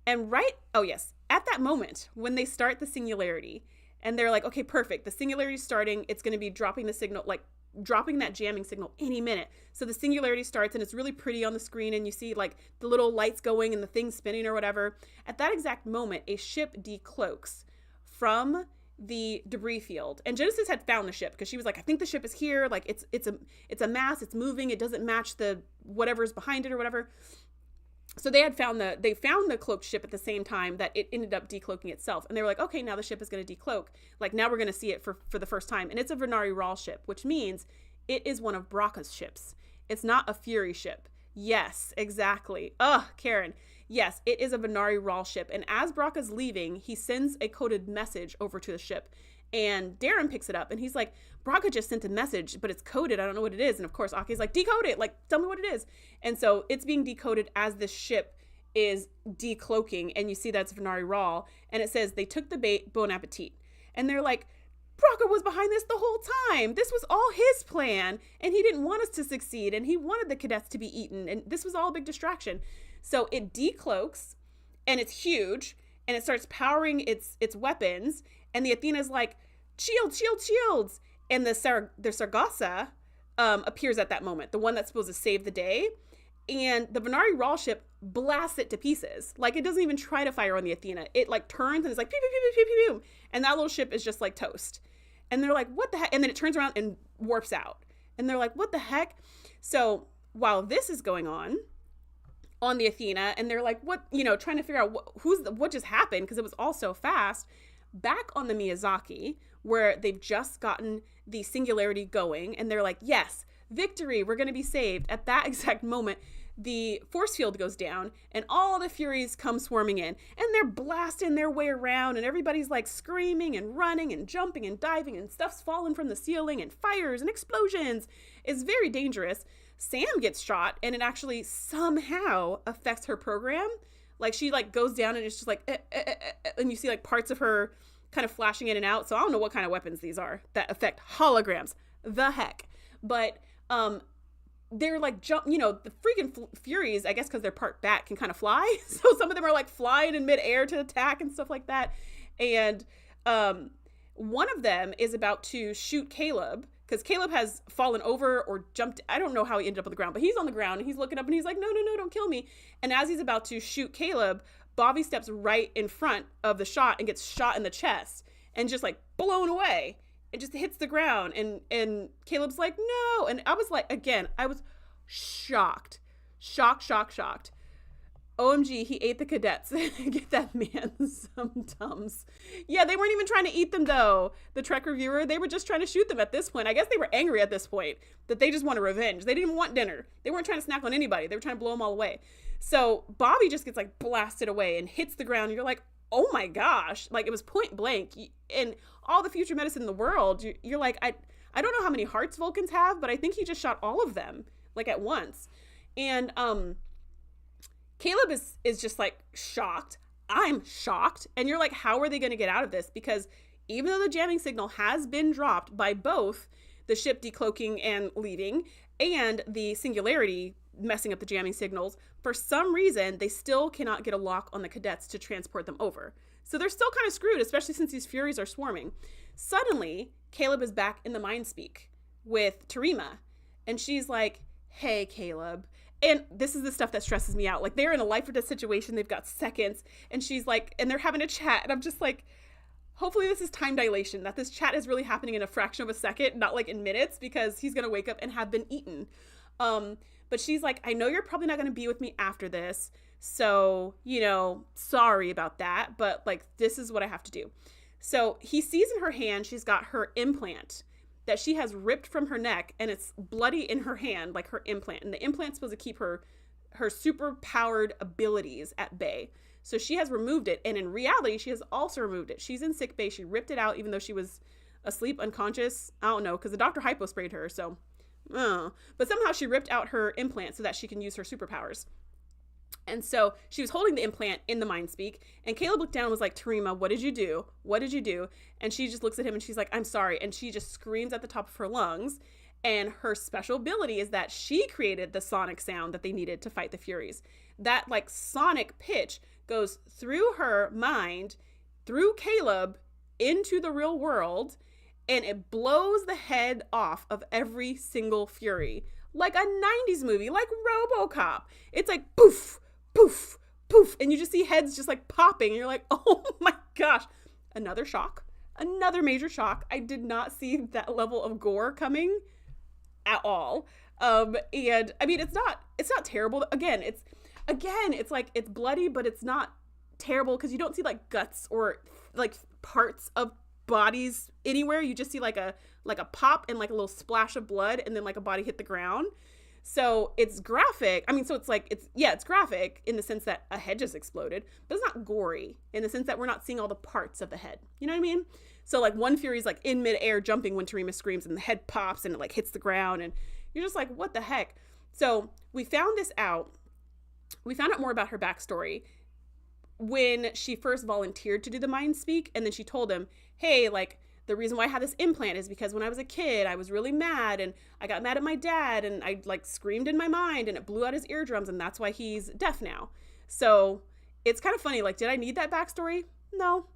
And oh yes, at that moment when they start the singularity and they're like, okay, perfect, the singularity is starting, it's going to be dropping the signal, like dropping that jamming signal any minute. So the singularity starts and it's really pretty on the screen and you see like the little lights going and the thing spinning or whatever. At that exact moment, a ship decloaks from the debris field. And Genesis had found the ship because she was like, I think the ship is here. Like it's a mass, it's moving, it doesn't match the whatever's behind it or whatever. So they found the cloaked ship at the same time that it ended up decloaking itself. And they were like, okay, now the ship is going to decloak. Like now we're going to see it for the first time. And it's a Venari Rawl ship, which means it is one of Bracca's ships. It's not a Fury ship. Yes, exactly. Karen. Yes, it is a Venari Rawl ship. And as Bracca's leaving, he sends a coded message over to the ship. And Darren picks it up and he's like, Bracca just sent a message, but it's coded. I don't know what it is. And of course, Aki's like, decode it. Like, tell me what it is. And so it's being decoded as this ship is decloaking. And you see that's Venari Rawl. And it says, they took the bait, bon appetit. And they're like, Bracca was behind this the whole time. This was all his plan. And he didn't want us to succeed. And he wanted the cadets to be eaten. And this was all a big distraction. So it decloaks and it's huge. And it starts powering its weapons. And the Athena's like, shields. And the Sargasso appears at that moment, the one that's supposed to save the day. And the Venari Rawl ship blasts it to pieces. Like, it doesn't even try to fire on the Athena. It, like, turns and it's like, pew, pew, pew, pew, pew, pew. And that little ship is just, like, toast. And they're like, what the heck? And then it turns around and warps out. And they're like, what the heck? So while this is going on the Athena, and they're like, what, trying to figure out what just happened, because it was all so fast. Back on the Miyazaki, where they've just gotten the singularity going, and they're like, yes, victory, we're going to be saved. At that exact moment, the force field goes down, and all the Furies come swarming in, and they're blasting their way around, and everybody's like screaming and running and jumping and diving, and stuff's falling from the ceiling, and fires and explosions. It's very dangerous. Sam gets shot, and it actually somehow affects her program. Like, she, like, goes down and it's just like, and you see, like, parts of her kind of flashing in and out. So I don't know what kind of weapons these are that affect holograms. The heck. But they're, like, the freaking Furies, I guess because they're part bat, can kind of fly. So some of them are, like, flying in midair to attack and stuff like that. And one of them is about to shoot Caleb, because Caleb has fallen over or jumped. I don't know how he ended up on the ground, but he's on the ground and he's looking up and he's like, no, don't kill me. And as he's about to shoot Caleb, Bobby steps right in front of the shot and gets shot in the chest and just like blown away. It just hits the ground. And Caleb's like, no. And I was like, again, I was shocked. OMG, he ate the cadets. Get that man some Tums. Yeah, they weren't even trying to eat them, though. The Trek reviewer, they were just trying to shoot them at this point. I guess they were angry at this point that they just wanted revenge. They didn't even want dinner. They weren't trying to snack on anybody. They were trying to blow them all away. So Bobby just gets, like, blasted away and hits the ground. And you're like, oh, my gosh. Like, it was point blank. And all the future medicine in the world, you're like, I don't know how many hearts Vulcans have, but I think he just shot all of them, like, at once. And, Caleb is just like shocked. I'm shocked. And you're like, how are they going to get out of this? Because even though the jamming signal has been dropped by both the ship decloaking and leaving and the singularity messing up the jamming signals, for some reason, they still cannot get a lock on the cadets to transport them over. So they're still kind of screwed, especially since these Furies are swarming. Suddenly, Caleb is back in the mind speak with Terima. And she's like, hey, Caleb. And this is the stuff that stresses me out. Like, they're in a life or death situation. They've got seconds. And she's like, and they're having a chat. And I'm just like, hopefully this is time dilation, that this chat is really happening in a fraction of a second, not like in minutes, because he's going to wake up and have been eaten. But she's like, I know you're probably not going to be with me after this. So, sorry about that. But, like, this is what I have to do. So he sees in her hand, she's got her implant that she has ripped from her neck, and it's bloody in her hand, like her implant. And the implant's supposed to keep her super powered abilities at bay. So she has removed it. And in reality, she has also removed it. She's in sick bay. She ripped it out, even though she was asleep, unconscious. I don't know, because the doctor hypo sprayed her. So, but somehow she ripped out her implant so that she can use her superpowers. And so she was holding the implant in the mind speak, and Caleb looked down and was like, Tarima, what did you do? What did you do? And she just looks at him and she's like, I'm sorry. And she just screams at the top of her lungs. And her special ability is that she created the sonic sound that they needed to fight the Furies. That like sonic pitch goes through her mind, through Caleb, into the real world, and it blows the head off of every single Fury. Like a 90s movie, like RoboCop. It's like poof, poof, poof. And you just see heads just like popping. And you're like, oh my gosh. Another shock. Another major shock. I did not see that level of gore coming at all. And I mean, it's not terrible. Again, it's like, it's bloody, but it's not terrible because you don't see like guts or like parts of bodies anywhere. You just see like a pop and like a little splash of blood and then like a body hit the ground. So it's graphic. I mean, so it's graphic in the sense that a head just exploded, but it's not gory in the sense that we're not seeing all the parts of the head. You know what I mean? So like one Fury's like in midair jumping when Tarima screams and the head pops and it like hits the ground and you're just like, what the heck? So we found out more about her backstory when she first volunteered to do the mind speak. And then she told him, hey, like the reason why I had this implant is because when I was a kid, I was really mad and I got mad at my dad and I like screamed in my mind and it blew out his eardrums and that's why he's deaf now. So it's kind of funny. Like, did I need that backstory? No,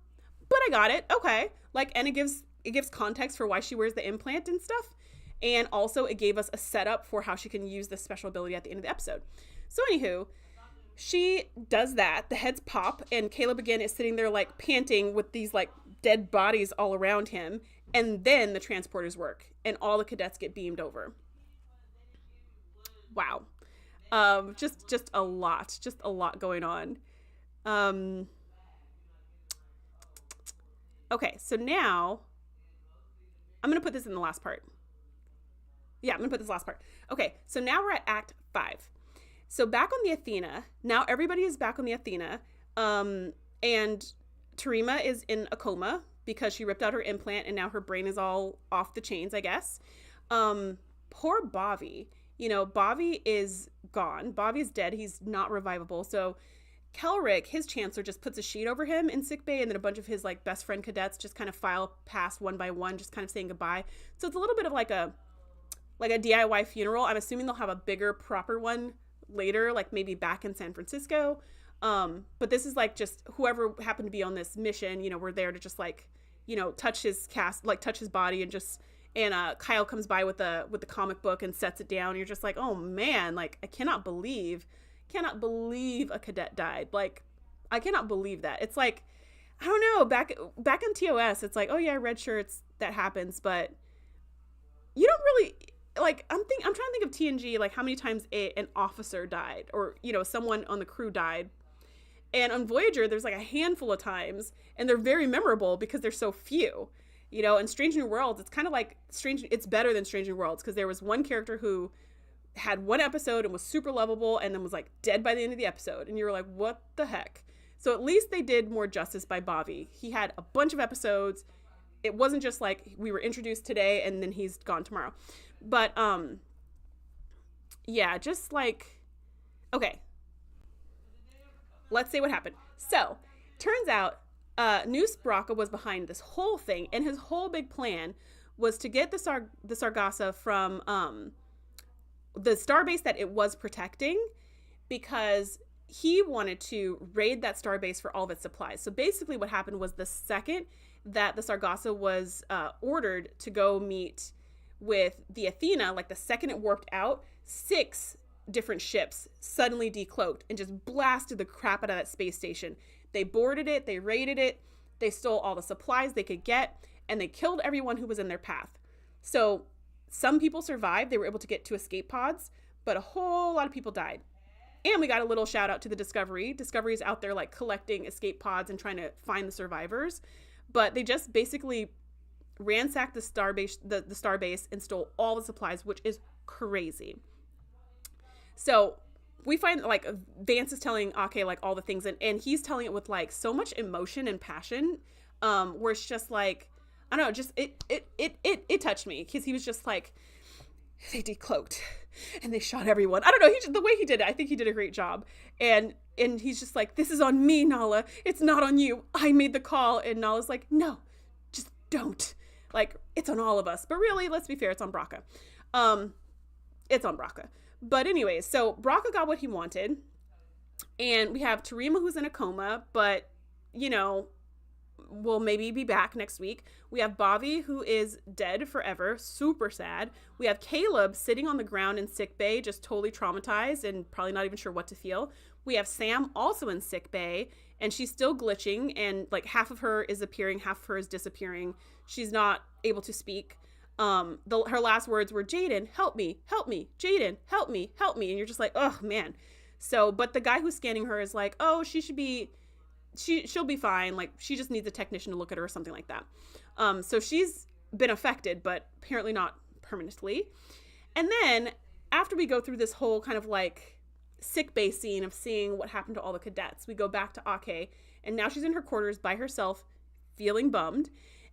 but I got it. Okay. Like, and it gives context for why she wears the implant and stuff. And also it gave us a setup for how she can use this special ability at the end of the episode. So anywho, she does that. The heads pop and Caleb again is sitting there like panting with these like dead bodies all around him. And then the transporters work and all the cadets get beamed over. Wow. Just a lot going on. Okay, so now I'm going to put this in the last part. Yeah, I'm going to put this last part. Okay, so now we're at Act 5. So back on the Athena, now everybody is back on the Athena, and Tarima is in a coma because she ripped out her implant and now her brain is all off the chains, I guess. Poor Bobby, Bobby is gone. Bobby is dead. He's not revivable. So Kelrick, his chancellor, just puts a sheet over him in sickbay, and then a bunch of his like best friend cadets just kind of file past one by one, just kind of saying goodbye. So it's a little bit of like a DIY funeral. I'm assuming they'll have a bigger, proper one later, like maybe back in San Francisco. But this is like just whoever happened to be on this mission, we're there to just like, touch his touch his body and Kyle comes by with the comic book and sets it down. You're just like, oh man, like I cannot believe a cadet died. Like I cannot believe that. It's like, I don't know, back in TOS, it's like, oh yeah, red shirts, that happens, but you don't really like, I'm trying to think of TNG, like how many times an officer died or, someone on the crew died. And on Voyager, there's like a handful of times and they're very memorable because they're so few, and Strange New Worlds, it's kind of like it's better than Strange New Worlds because there was one character who had one episode and was super lovable and then was like dead by the end of the episode. And you were like, what the heck? So at least they did more justice by Bobby. He had a bunch of episodes. It wasn't just like we were introduced today and then he's gone tomorrow. But, yeah, just like, okay, let's say what happened. So turns out, Noose Baraka was behind this whole thing, and his whole big plan was to get the Sargasso from, the starbase that it was protecting, because he wanted to raid that starbase for all of its supplies. So basically what happened was the second that the Sargasso was, ordered to go meet with the Athena, like the second it warped out, 6 different ships suddenly decloaked and just blasted the crap out of that space station. They boarded it, they raided it, they stole all the supplies they could get, and they killed everyone who was in their path. So some people survived, they were able to get to escape pods, but a whole lot of people died. And we got a little shout out to the Discovery. Discovery is out there like collecting escape pods and trying to find the survivors, but they just basically ransacked the starbase and stole all the supplies, which is crazy. So we find like Vance is telling Ake like all the things, and he's telling it with like so much emotion and passion, where it's just like, I don't know, just it touched me because he was just like, they decloaked and they shot everyone. I don't know. The way he did it, I think he did a great job. And he's just like, this is on me, Nala. It's not on you. I made the call. And Nala's like, no, just don't. Like, it's on all of us. But really, let's be fair, it's on Braca. It's on Braca. But anyways, so Braca got what he wanted. And we have Tarima, who's in a coma, but, you know, will maybe be back next week. We have Bobby, who is dead forever, super sad. We have Caleb sitting on the ground in sick bay, just totally traumatized and probably not even sure what to feel. We have Sam also in sick bay, and she's still glitching, and like half of her is appearing, half of her is disappearing. She's not able to speak. Her last words were, Jaden, help me, Jaden, help me. And you're just like, oh man. So, but the guy who's scanning her is like, oh, she'll be fine. Like, she just needs a technician to look at her or something like that. So she's been affected, but apparently not permanently. And then after we go through this whole kind of like sick bay scene of seeing what happened to all the cadets, we go back to Ake, and now she's in her quarters by herself, feeling bummed.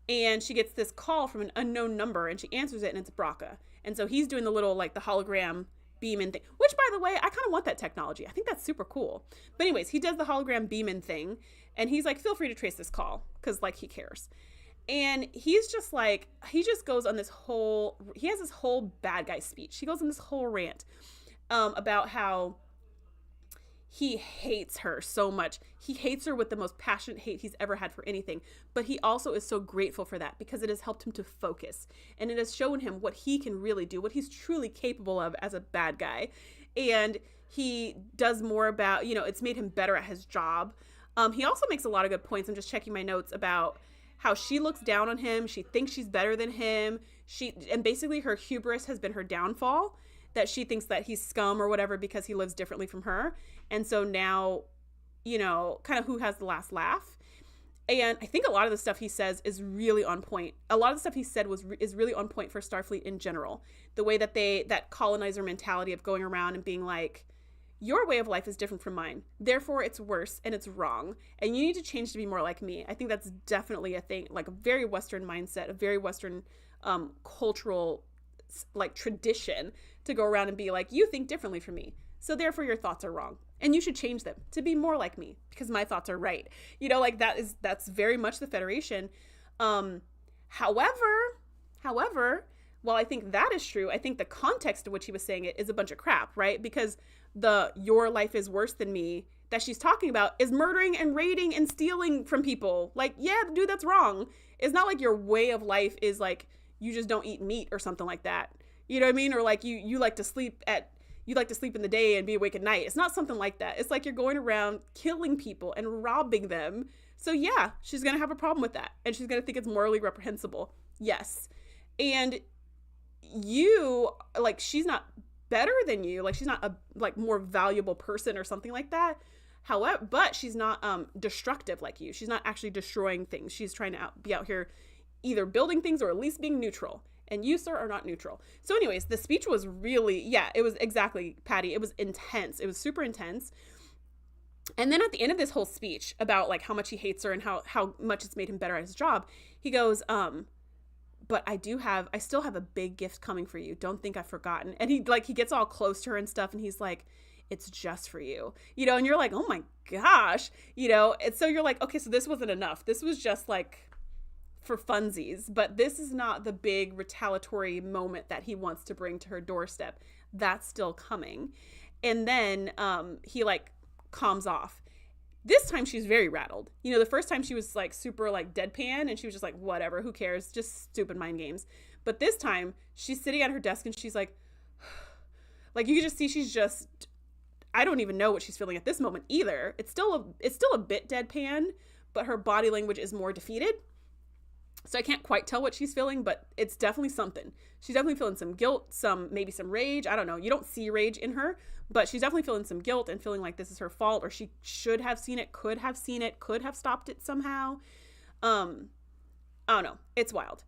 And she gets this call from an unknown number, and she answers it, and it's Braca. And so he's doing the little, like, the hologram beam in thing, which, by the way, I kind of want that technology. I think that's super cool. But anyways, he does the hologram beam in thing, and he's like, feel free to trace this call, because, like, he cares. And he's just like, he just goes on this whole, he has this whole bad guy speech. He goes on this whole rant about how he hates her so much. He hates her with the most passionate hate he's ever had for anything. But he also is so grateful for that because it has helped him to focus. And it has shown him what he can really do, what he's truly capable of as a bad guy. And he does more about, you know, it's made him better at his job. He also makes a lot of good points. I'm just checking my notes about how she looks down on him. She thinks she's better than him. And basically her hubris has been her downfall, that she thinks that he's scum or whatever because he lives differently from her. And so now, you know, kind of who has the last laugh. And I think a lot of the stuff he says is really on point. A lot of the stuff he said is really on point for Starfleet in general. The way that that colonizer mentality of going around and being like, your way of life is different from mine. Therefore, it's worse and it's wrong. And you need to change to be more like me. I think that's definitely a thing, like a very Western mindset, a very Western cultural like tradition to go around and be like, you think differently from me. So therefore your thoughts are wrong. And you should change them to be more like me because my thoughts are right. You know, like that's very much the Federation. However, while I think that is true, I think the context to which he was saying it is a bunch of crap, right? Because your life is worse than me that she's talking about is murdering and raiding and stealing from people. Like, yeah, dude, that's wrong. It's not like your way of life is like, you just don't eat meat or something like that. You know what I mean? Or like you like to sleep in the day and be awake at night. It's not something like that. It's like you're going around killing people and robbing them. So yeah, she's going to have a problem with that. And she's going to think it's morally reprehensible. Yes. And you, like, she's not better than you. Like, she's not a like more valuable person or something like that. However, but she's not destructive like you. She's not actually destroying things. She's trying to be out here either building things or at least being neutral. And you, sir, are not neutral. So anyways, the speech was really, it was exactly, Patty. It was intense. It was super intense. And then at the end of this whole speech about like how much he hates her and how much it's made him better at his job, he goes, but I still have a big gift coming for you. Don't think I've forgotten. And he gets all close to her and stuff. And he's like, it's just for you, you know, and you're like, oh my gosh, you know? And so you're like, okay, so this wasn't enough. This was just like for funsies, but this is not the big retaliatory moment that he wants to bring to her doorstep. That's still coming. And then he like calms off. This time she's very rattled. You know, the first time she was like super like deadpan and she was just like, whatever, who cares? Just stupid mind games. But this time she's sitting at her desk and she's like, like you can just see she's just, I don't even know what she's feeling at this moment either. It's still a bit deadpan, but her body language is more defeated. So I can't quite tell what she's feeling, but it's definitely something. She's definitely feeling some guilt, maybe some rage. I don't know. You don't see rage in her, but she's definitely feeling some guilt and feeling like this is her fault, or she should have seen it, could have stopped it somehow. I don't know. It's wild.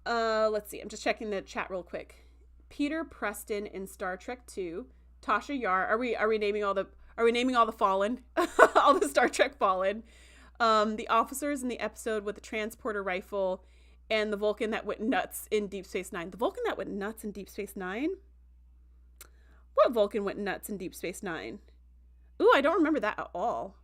Let's see. I'm just checking the chat real quick. Peter Preston in Star Trek 2. Tasha Yar. Are we naming all the fallen? All the Star Trek fallen. The officers in the episode with the transporter rifle and the Vulcan that went nuts in Deep Space Nine. The Vulcan that went nuts in Deep Space Nine? What Vulcan went nuts in Deep Space Nine? Ooh, I don't remember that at all.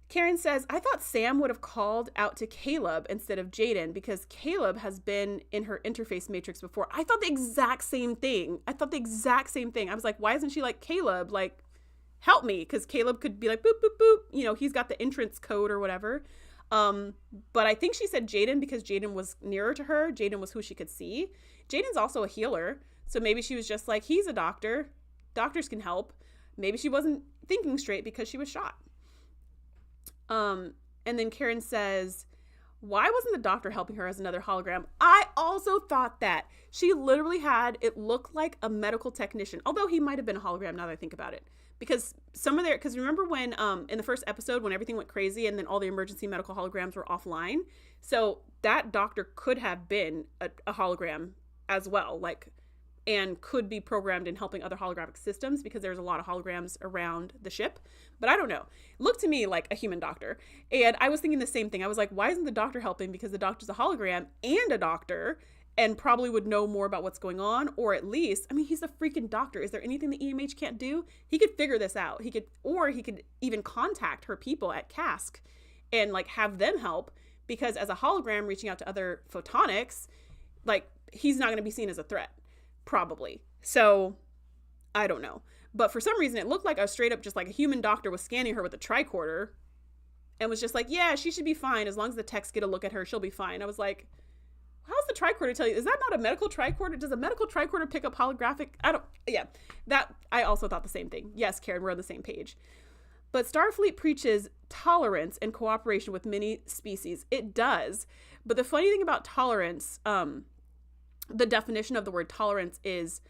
Karen says, I thought Sam would have called out to Caleb instead of Jaden because Caleb has been in her interface matrix before. I thought the exact same thing. I was like, why isn't she like, Caleb, like, help me? Because Caleb could be like, boop, boop, boop. You know, he's got the entrance code or whatever. But I think she said Jaden because Jaden was nearer to her. Jaden was who she could see. Jaden's also a healer. So maybe she was just like, he's a doctor. Doctors can help. Maybe she wasn't thinking straight because she was shot. And then Karen says, why wasn't the doctor helping her as another hologram? I also thought that. She literally had, it looked like a medical technician, although he might have been a hologram now that I think about it. Because because remember when, in the first episode, when everything went crazy and then all the emergency medical holograms were offline? So that doctor could have been a hologram as well, like, and could be programmed in helping other holographic systems because there's a lot of holograms around the ship. But I don't know. It looked to me like a human doctor. And I was thinking the same thing. I was like, why isn't the doctor helping? Because the doctor's a hologram and a doctor and probably would know more about what's going on. Or at least, I mean, he's a freaking doctor. Is there anything the EMH can't do? He could figure this out. He could even contact her people at Cask and like have them help. Because as a hologram reaching out to other photonics, like he's not going to be seen as a threat. Probably. So I don't know. But for some reason, it looked like a straight up just like a human doctor was scanning her with a tricorder and was just like, yeah, she should be fine. As long as the techs get a look at her, she'll be fine. I was like, how's the tricorder tell you? Is that not a medical tricorder? Does a medical tricorder pick up holographic? I also thought the same thing. Yes, Karen, we're on the same page. But Starfleet preaches tolerance and cooperation with many species. It does. But the funny thing about tolerance, the definition of the word tolerance is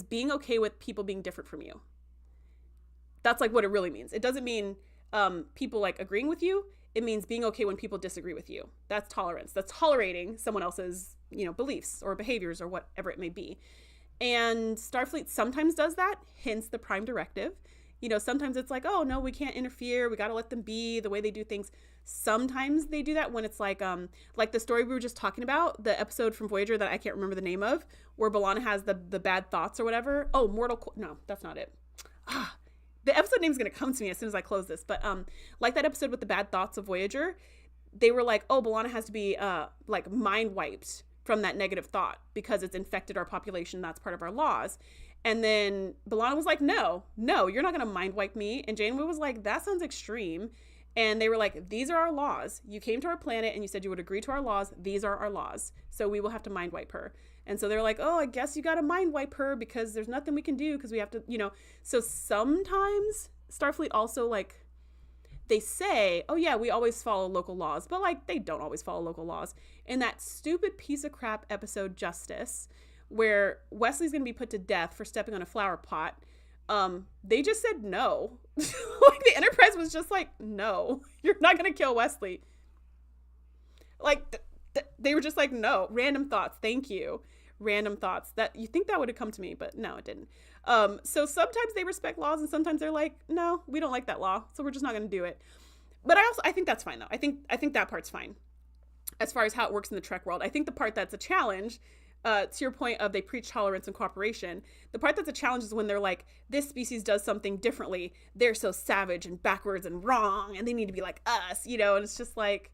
being okay with people being different from you. That's like what it really means. It doesn't mean people like agreeing with you. It means being okay when people disagree with you. That's tolerance. That's tolerating someone else's, beliefs or behaviors or whatever it may be. And Starfleet sometimes does that, hence the Prime Directive. Sometimes it's like, oh no, we can't interfere. We got to let them be the way they do things. Sometimes they do that when it's like the story we were just talking about, the episode from Voyager that I can't remember the name of, where B'Elanna has the bad thoughts or whatever. Oh, no, that's not it. The episode name is going to come to me as soon as I close this. But like that episode with the bad thoughts of Voyager, they were like, oh, B'Elanna has to be like mind wiped from that negative thought because it's infected our population. That's part of our laws. And then B'Elanna was like, no, you're not going to mind wipe me. And Janeway was like, that sounds extreme. And they were like, these are our laws. You came to our planet and you said you would agree to our laws. These are our laws. So we will have to mind wipe her. And so they're like, oh, I guess you got to mind wipe her because there's nothing we can do because we have to, So sometimes Starfleet also like, they say, oh yeah, we always follow local laws. But like, they don't always follow local laws. In that stupid piece of crap episode, Justice, where Wesley's going to be put to death for stepping on a flower pot, they just said no. Like the Enterprise was just like, no, you're not going to kill Wesley. Like they were just like, no. Random thoughts. Thank you. Random thoughts. That you think that would have come to me, but no, it didn't. So sometimes they respect laws and sometimes they're like, no, we don't like that law, so we're just not going to do it. But I think that's fine though. I think that part's fine as far as how it works in the Trek world. I think the part that's a challenge, to your point of they preach tolerance and cooperation, the part that's a challenge is when they're like, this species does something differently. They're so savage and backwards and wrong and they need to be like us, and it's just like,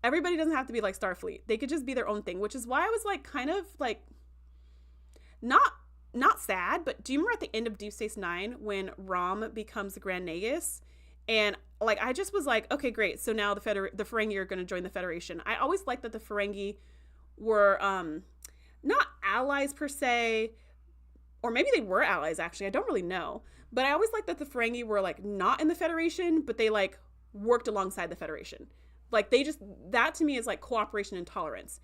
everybody doesn't have to be like Starfleet. They could just be their own thing, which is why I was like, kind of like, not sad, but do you remember at the end of Deep Space Nine when Rom becomes the Grand Nagus? And like, I just was like, okay, great. So now the Ferengi are going to join the Federation. I always liked that the Ferengi were, not allies per se, or maybe they were allies actually. I don't really know. But I always liked that the Ferengi were like not in the Federation, but they like worked alongside the Federation. Like that to me is like cooperation and tolerance.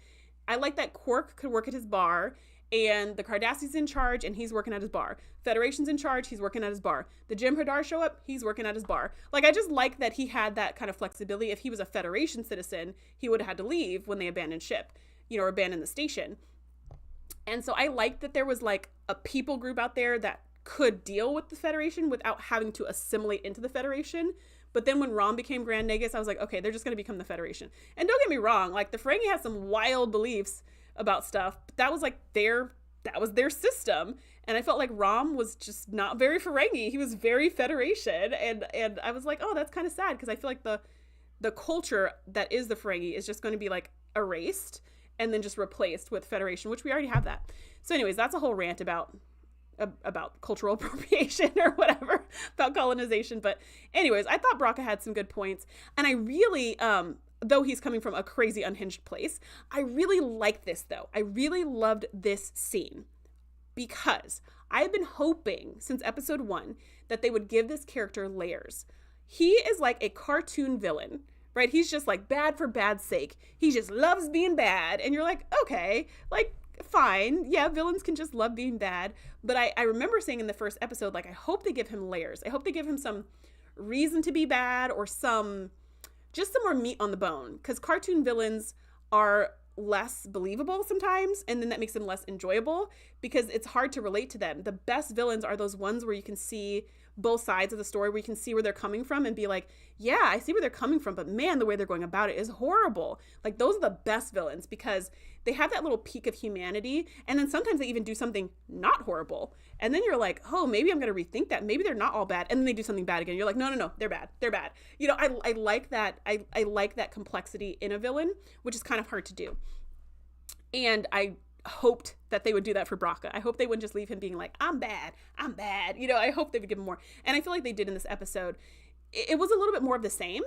I like that Quark could work at his bar and the Cardassi's in charge and he's working at his bar. Federation's in charge, he's working at his bar. The Jem'Hadar show up, he's working at his bar. Like, I just like that he had that kind of flexibility. If he was a Federation citizen, he would have had to leave when they abandoned ship, or abandoned the station. And so I liked that there was like a people group out there that could deal with the Federation without having to assimilate into the Federation, But then when Rom became Grand Nagus, I was like, okay, they're just going to become the Federation. And don't get me wrong, like the Ferengi had some wild beliefs about stuff, but that was like that was their system. And I felt like Rom was just not very Ferengi. He was very Federation. And I was like, oh, that's kind of sad, because I feel like the culture that is the Ferengi is just going to be like erased and then just replaced with Federation, which we already have that. So anyways, that's a whole rant about cultural appropriation or whatever, about colonization. But anyways, I thought Braca had some good points. And I really, though he's coming from a crazy unhinged place, I really like this though. I really loved this scene because I've been hoping since episode 1 that they would give this character layers. He is like a cartoon villain, right? He's just like bad for bad's sake. He just loves being bad. And you're like, okay, like, fine. Yeah, villains can just love being bad. But I remember saying in the first episode, like, I hope they give him layers. I hope they give him some reason to be bad, or just some more meat on the bone. Because cartoon villains are less believable sometimes, and then that makes them less enjoyable because it's hard to relate to them. The best villains are those ones where you can see both sides of the story, where you can see where they're coming from and be like, yeah, I see where they're coming from, but man, the way they're going about it is horrible. Like, those are the best villains because they have that little peak of humanity, and then sometimes they even do something not horrible, and then you're like, oh, maybe I'm gonna rethink that, maybe they're not all bad, and then they do something bad again. You're like, no, they're bad. You know, I like that. I like that complexity in a villain, which is kind of hard to do. And I hoped that they would do that for Braca. I hope they wouldn't just leave him being like, I'm bad. You know, I hope they would give him more. And I feel like they did in this episode. It was a little bit more of the same,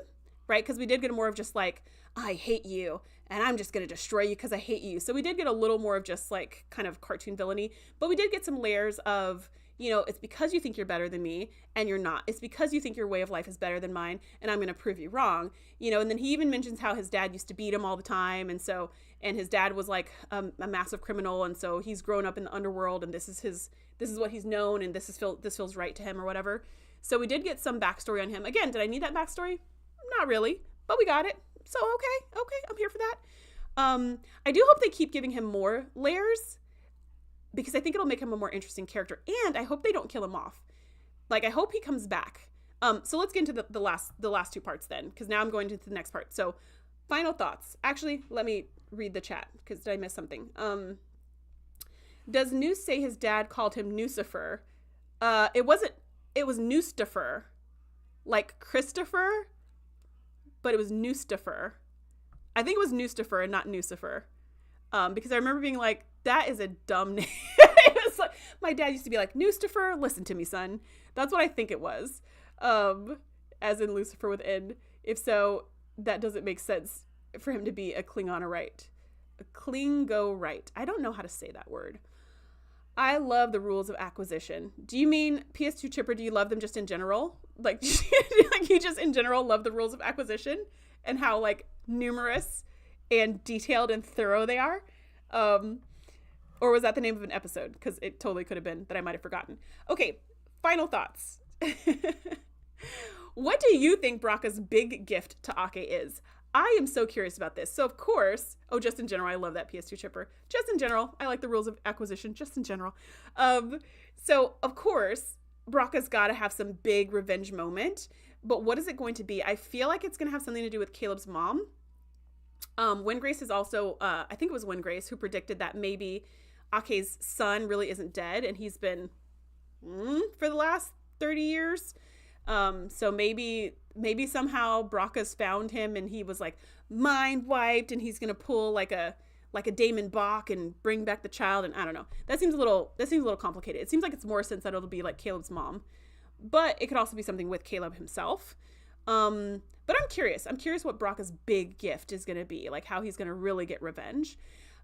right? Because we did get more of just like, I hate you and I'm just going to destroy you because I hate you. So we did get a little more of just like kind of cartoon villainy, but we did get some layers of, you know, it's because you think you're better than me and you're not. It's because you think your way of life is better than mine and I'm going to prove you wrong. You know, and then he even mentions how his dad used to beat him all the time. And his dad was like a massive criminal. And so he's grown up in the underworld and this is what he's known, and this feels right to him or whatever. So we did get some backstory on him. Again, did I need that backstory? Not really, but we got it. So, okay. I'm here for that. I do hope they keep giving him more layers, because I think it'll make him a more interesting character. And I hope they don't kill him off. Like, I hope he comes back. So let's get into the last two parts then, because now I'm going to the next part. So final thoughts. Actually, let me read the chat, because did I miss something? Does Noose say his dad called him Nucifer? It was Nucifer, like Christopher, but it was Nucifer. I think it was Nucifer and not Nucifer. Because I remember being like, that is a dumb name. It was like, my dad used to be like, Nucifer, listen to me, son. That's what I think it was. As in Lucifer with N. If so, that doesn't make sense for him to be a Klingonitorite. A Klingorite. I don't know how to say that word. I love the rules of acquisition. Do you mean PS2 Chipper? Do you love them just in general? Like you just in general love the rules of acquisition and how like numerous and detailed and thorough they are? Or was that the name of an episode? Because it totally could have been that I might have forgotten. Okay, final thoughts. What do you think Braca's big gift to Ake is? I am so curious about this. So of course, just in general, I love that PS2 Chipper. Just in general, I like the rules of acquisition, just in general. So of course, Braca's got to have some big revenge moment. But what is it going to be? I feel like it's going to have something to do with Caleb's mom. Windgrace is also, I think it was Windgrace who predicted that maybe Ake's son really isn't dead and he's been for the last 30 years. So maybe somehow Braca's found him and he was like mind wiped and he's going to pull like a Damon Bach and bring back the child. And I don't know. That seems a little complicated. It seems like it's more sense that it'll be like Caleb's mom, but it could also be something with Caleb himself. But I'm curious what Braca's big gift is going to be, like how he's going to really get revenge.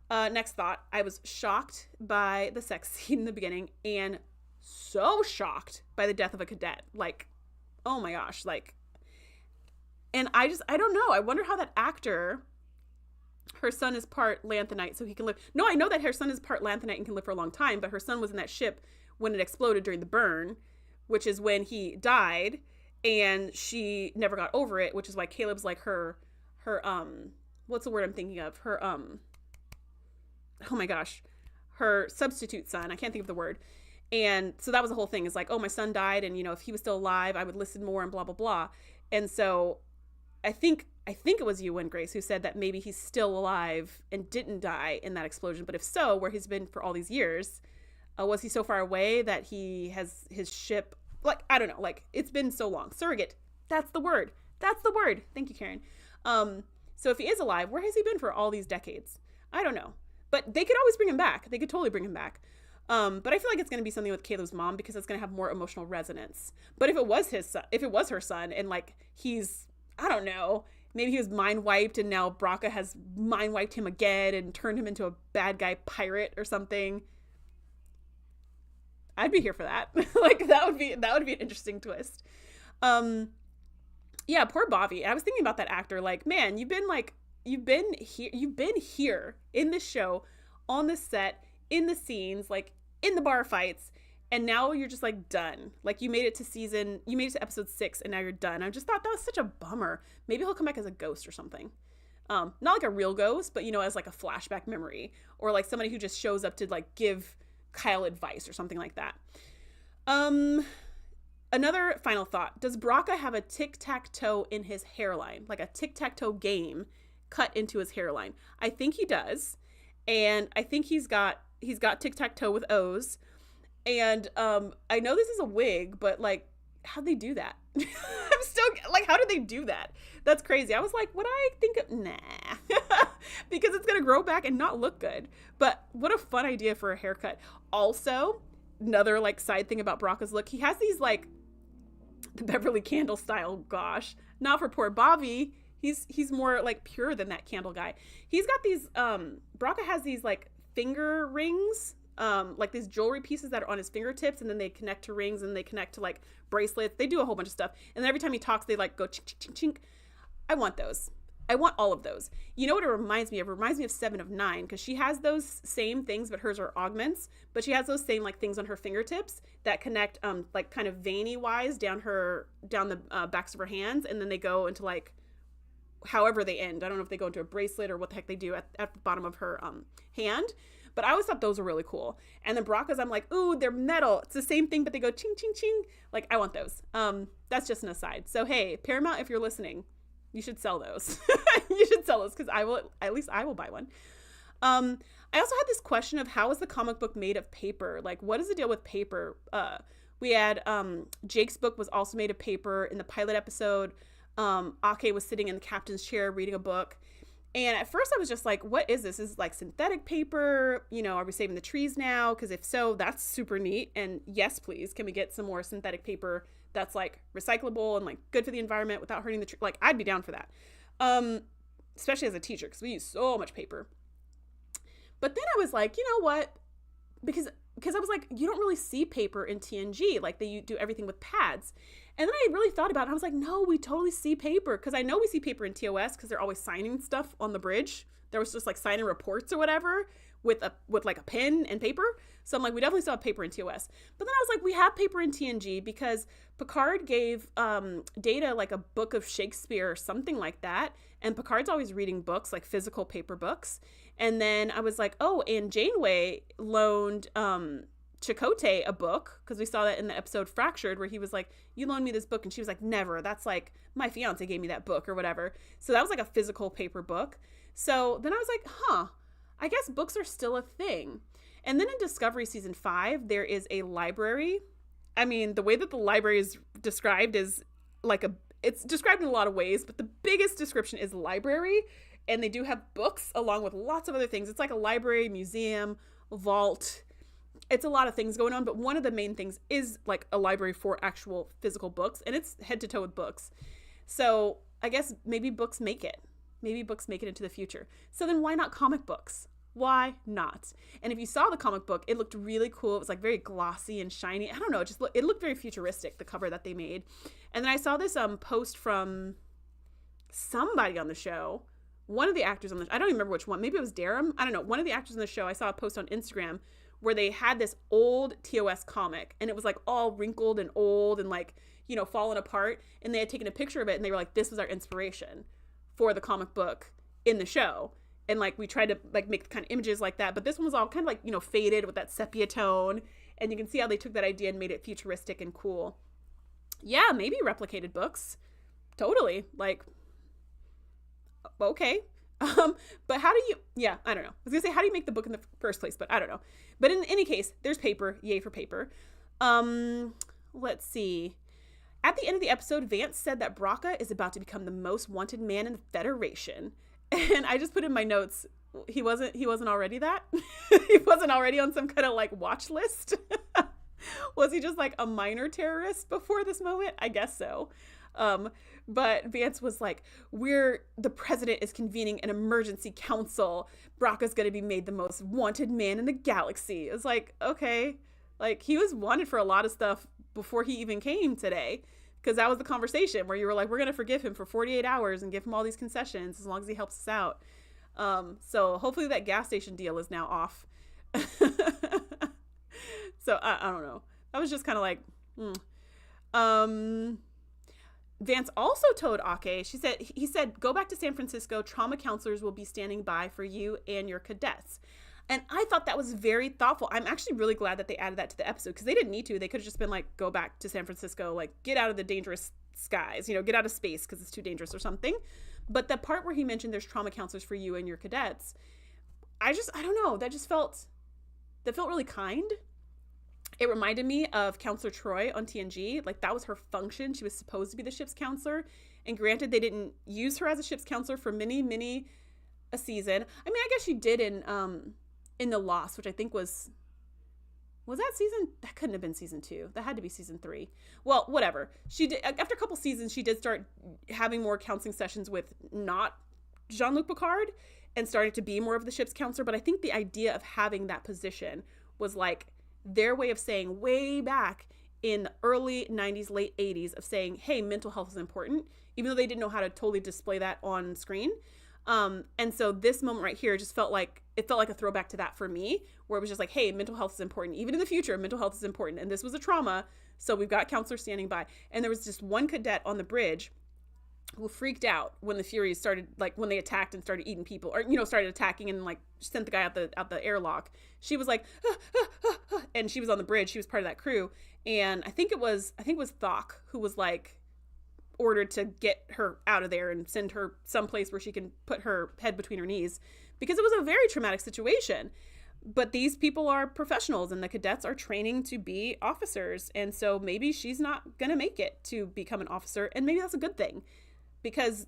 Next thought, I was shocked by the sex scene in the beginning and so shocked by the death of a cadet. Like, oh my gosh, like, and I don't know. I wonder how that actor, her son is part lanthanite, so he can live. No, I know that her son is part lanthanite and can live for a long time, but her son was in that ship when it exploded during the burn, which is when he died. And she never got over it, which is why Caleb's like her what's the word I'm thinking of? Her, oh my gosh, her substitute son. I can't think of the word. And so that was the whole thing, is like, oh, my son died. And, you know, if he was still alive, I would listen more and blah, blah, blah. And so I think it was you, Grace, who said that maybe he's still alive and didn't die in that explosion. But if so, where he's been for all these years, was he so far away that he has his ship, like, I don't know, like, it's been so long. Surrogate. That's the word. Thank you, Karen. So if he is alive, where has he been for all these decades? I don't know. But they could always bring him back. They could totally bring him back. But I feel like it's going to be something with Caleb's mom because it's going to have more emotional resonance. But if it was his son, if it was her son, and like he's, I don't know, maybe he was mind wiped and now Braca has mind wiped him again and turned him into a bad guy pirate or something. I'd be here for that. Like that would be an interesting twist. Yeah, poor Bobby. I was thinking about that actor. Like, man, you've been here in this show, on this set, in the scenes, like in the bar fights, and now you're just like done. Like you made it to episode 6 and now you're done. I just thought that was such a bummer. Maybe he'll come back as a ghost or something. Not like a real ghost, but as like a flashback memory, or like somebody who just shows up to like give Kyle advice or something like that. Another final thought. Does Braca have a tic-tac-toe in his hairline? Like a tic-tac-toe game cut into his hairline? I think he does. And I think he's got tic-tac-toe with O's. And I know this is a wig, but like, how'd they do that? I'm still like, how did they do that? That's crazy. I was like, would I think of, nah, because it's going to grow back and not look good. But what a fun idea for a haircut. Also, another like side thing about Braca's look, he has these like the Beverly Candle style, gosh, not for poor Bobby. He's more like pure than that candle guy. He's got these, Braca has these like finger rings, like these jewelry pieces that are on his fingertips, and then they connect to rings and they connect to like bracelets. They do a whole bunch of stuff. And then every time he talks, they like go chink, chink, chink, chink. I want those. I want all of those. You know what it reminds me of? It reminds me of 7 of 9, because she has those same things, but hers are augments. But she has those same like things on her fingertips that connect, like kind of veiny wise down the backs of her hands, and then they go into like however they end. I don't know if they go into a bracelet or what the heck they do at the bottom of her hand. But I always thought those were really cool. And then Braca's, I'm like, ooh, they're metal. It's the same thing, but they go ching, ching, ching. Like, I want those. That's just an aside. So, hey, Paramount, if you're listening, you should sell those. You should sell those, because I will buy one. I also had this question of, how is the comic book made of paper? Like, what is the deal with paper? We had Jake's book was also made of paper. In the pilot episode, Ake was sitting in the captain's chair reading a book. And at first I was just like, what is this? Is like synthetic paper? Are we saving the trees now? Because if so, that's super neat. And yes, please, can we get some more synthetic paper that's like recyclable and like good for the environment without hurting the tree? Like, I'd be down for that. Especially as a teacher, because we use so much paper. But then I was like, you know what? Because I was like, you don't really see paper in TNG. Like, they do everything with pads. And then I really thought about it. I was like, no, we totally see paper. Because I know we see paper in TOS, because they're always signing stuff on the bridge. There was just like signing reports or whatever with like a pen and paper. So I'm like, we definitely saw paper in TOS. But then I was like, we have paper in TNG, because Picard gave Data like a book of Shakespeare or something like that. And Picard's always reading books, like physical paper books. And then I was like, oh, and Janeway loaned Chakotay a book, because we saw that in the episode Fractured, where he was like, you loaned me this book, and she was like, never, that's like, my fiance gave me that book or whatever. So that was like a physical paper book. So then I was like, I guess books are still a thing. And then in Discovery season 5, there is a library. I mean, the way that the library is described is like it's described in a lot of ways, but the biggest description is library. And they do have books along with lots of other things. It's like a library, museum, vault. It's a lot of things going on, but one of the main things is like a library for actual physical books, and it's head to toe with books. So I guess maybe books make it. Maybe books make it into the future. So then why not comic books? Why not? And if you saw the comic book, it looked really cool. It was like very glossy and shiny. I don't know. It looked very futuristic, the cover that they made. And then I saw this post from somebody on the show. One of the actors on the show. I don't even remember which one. Maybe it was Darum. I don't know. One of the actors on the show, I saw a post on Instagram where they had this old TOS comic, and it was like all wrinkled and old and like, fallen apart. And they had taken a picture of it, and they were like, this was our inspiration for the comic book in the show. And like, we tried to like make kind of images like that, but this one was all kind of like, faded with that sepia tone. And you can see how they took that idea and made it futuristic and cool. Yeah, maybe replicated books. totally. Like, okay. But how do you, yeah, I don't know. I was gonna say, how do you make the book in the first place? But I don't know. But in any case, there's paper. Yay for paper. Let's see. At the end of the episode, Vance said that Braca is about to become the most wanted man in the Federation. And I just put in my notes, he wasn't already that? He wasn't already on some kind of like watch list? Was he just like a minor terrorist before this moment? I guess so. But Vance was like, the president is convening an emergency council. Braca's going to be made the most wanted man in the galaxy. It was like, okay, like he was wanted for a lot of stuff before he even came today. Because that was the conversation where you were like, we're going to forgive him for 48 hours and give him all these concessions as long as he helps us out. So hopefully that gas station deal is now off. So I don't know. I was just kind of like, Vance also told Ake, he said, go back to San Francisco. Trauma counselors will be standing by for you and your cadets. And I thought that was very thoughtful. I'm actually really glad that they added that to the episode because they didn't need to. They could have just been like, go back to San Francisco, like get out of the dangerous skies, get out of space because it's too dangerous or something. But the part where he mentioned there's trauma counselors for you and your cadets, I don't know. That felt really kind. It reminded me of Counselor Troy on TNG. Like that was her function. She was supposed to be the ship's counselor. And granted, they didn't use her as a ship's counselor for many a season. I mean, I guess she did in The Lost, which I think was that season? That couldn't have been season 2. That had to be season 3. Well, whatever. She did, after a couple seasons, she did start having more counseling sessions with not Jean-Luc Picard and started to be more of the ship's counselor. But I think the idea of having that position was like their way of saying way back in the early 90s, late 80s of saying, hey, mental health is important, even though they didn't know how to totally display that on screen. And so this moment right here just felt like a throwback to that for me, where it was just like, hey, mental health is important. Even in the future, mental health is important. And this was a trauma. So we've got counselors standing by. And there was just one cadet on the bridge who freaked out when the Furies started, like when they attacked and started eating people, or, started attacking and like sent the guy out the airlock. She was like, and she was on the bridge. She was part of that crew. And I think it was Thok who was like ordered to get her out of there and send her someplace where she can put her head between her knees, because it was a very traumatic situation. But these people are professionals and the cadets are training to be officers. And so maybe she's not going to make it to become an officer. And maybe that's a good thing, because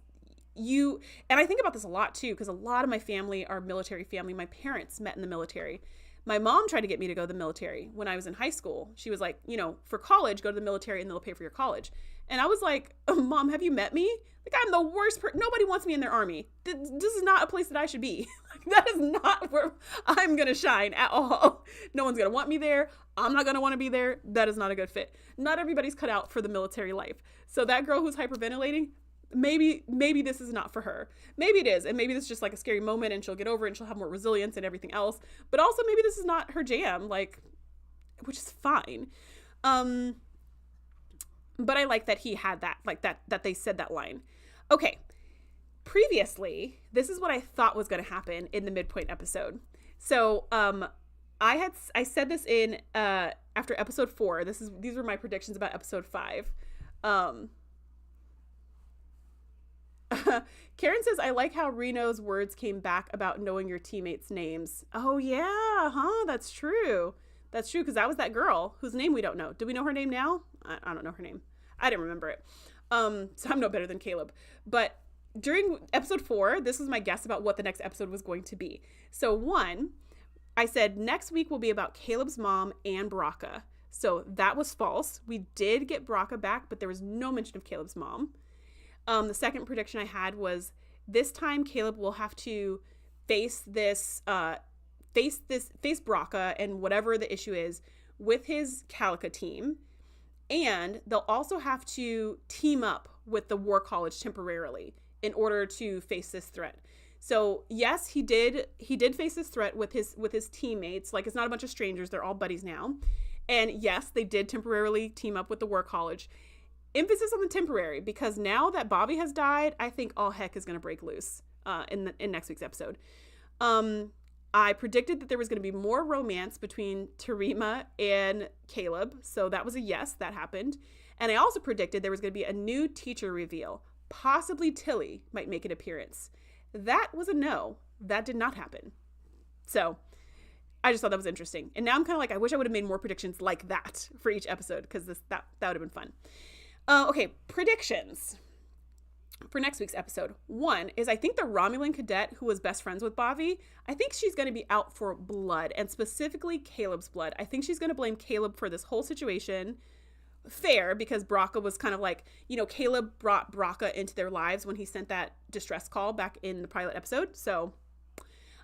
and I think about this a lot too, because a lot of my family are military family. My parents met in the military. My mom tried to get me to go to the military when I was in high school. She was like, for college, go to the military and they'll pay for your college. And I was like, Mom, have you met me? Like, I'm the worst person. Nobody wants me in their army. This is not a place that I should be. That is not where I'm going to shine at all. No one's going to want me there. I'm not going to want to be there. That is not a good fit. Not everybody's cut out for the military life. So that girl who's hyperventilating, maybe this is not for her. Maybe it is. And maybe this is just like a scary moment and she'll get over it and she'll have more resilience and everything else. But also maybe this is not her jam, which is fine. But I like that he had that, like that they said that line. Okay. Previously, this is what I thought was going to happen in the midpoint episode. So, I said this in, after episode 4, these were my predictions about episode 5. Karen says, I like how Reno's words came back about knowing your teammates' names. Oh yeah, huh? That's true. That's true, because that was that girl whose name we don't know. Do we know her name now? I don't know her name. I didn't remember it. So I'm no better than Caleb. But during episode 4, this was my guess about what the next episode was going to be. So 1, I said next week will be about Caleb's mom and Braca. So that was false. We did get Braca back, but there was no mention of Caleb's mom. The second prediction I had was this time Caleb will have to face Braca and whatever the issue is with his Calica team. And they'll also have to team up with the War College temporarily in order to face this threat. So yes, he did face this threat with his teammates. Like, it's not a bunch of strangers. They're all buddies now. And yes, they did temporarily team up with the War College. Emphasis on the temporary, because now that Bobby has died, I think all heck is going to break loose in next week's episode. I predicted that there was going to be more romance between Terima and Caleb. So that was a yes, that happened. And I also predicted there was going to be a new teacher reveal, possibly Tilly might make an appearance. That was a no. That did not happen. So I just thought that was interesting. And now I'm kind of like, I wish I would have made more predictions like that for each episode, because that would have been fun. Okay, predictions for next week's episode. One is, I think the Romulan cadet who was best friends with Bobby, I think she's going to be out for blood, and specifically Caleb's blood. I think she's going to blame Caleb for this whole situation. Fair, because Braca was kind of like, Caleb brought Braca into their lives when he sent that distress call back in the pilot episode. So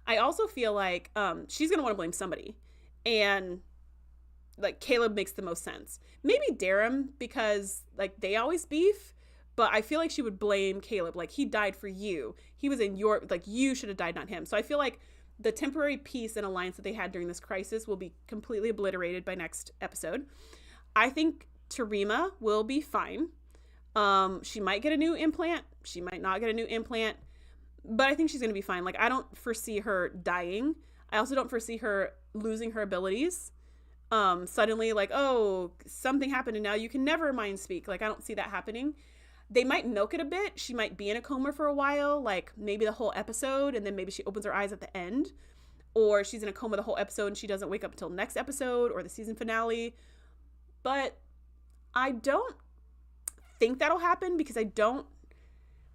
I also feel like she's going to want to blame somebody. And like Caleb makes the most sense. Maybe Darum, because like they always beef. But I feel like she would blame Caleb. Like, he died for you. He was in your, like, you should have died, not him. So I feel like the temporary peace and alliance that they had during this crisis will be completely obliterated by next episode. I think Terima will be fine. She might get a new implant. She might not get a new implant. But I think she's going to be fine. Like, I don't foresee her dying. I also don't foresee her losing her abilities. Suddenly, like, oh, something happened and now you can never mind speak. Like, I don't see that happening. They might milk it a bit. She might be in a coma for a while, like maybe the whole episode, and then maybe she opens her eyes at the end. Or she's in a coma the whole episode and she doesn't wake up until next episode or the season finale. But I don't think that'll happen, because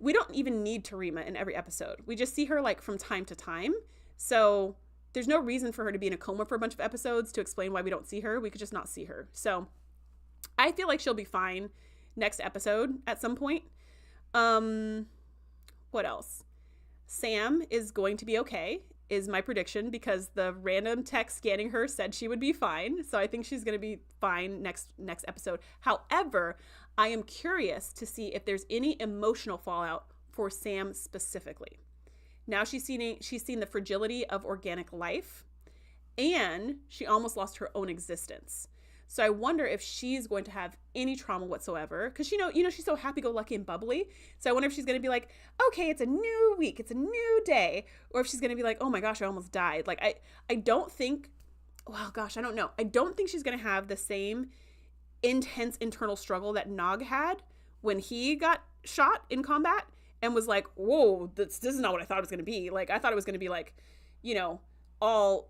we don't even need Terima in every episode. We just see her like from time to time. So there's no reason for her to be in a coma for a bunch of episodes to explain why we don't see her. We could just not see her. So I feel like she'll be fine next episode at some point. What else? Sam is going to be okay, is my prediction, because the random text scanning her said she would be fine. So I think she's going to be fine next episode. However, I am curious to see if there's any emotional fallout for Sam specifically. Now she's seen the fragility of organic life, and she almost lost her own existence. So I wonder if she's going to have any trauma whatsoever, because she's so happy-go-lucky and bubbly. So I wonder if she's going to be like, okay, it's a new week, it's a new day, or if she's going to be like, oh my gosh, I almost died. Like I don't think, well, gosh, I don't know. I don't think she's going to have the same intense internal struggle that Nog had when he got shot in combat and was like, whoa, this is not what I thought it was going to be. Like, I thought it was going to be like, all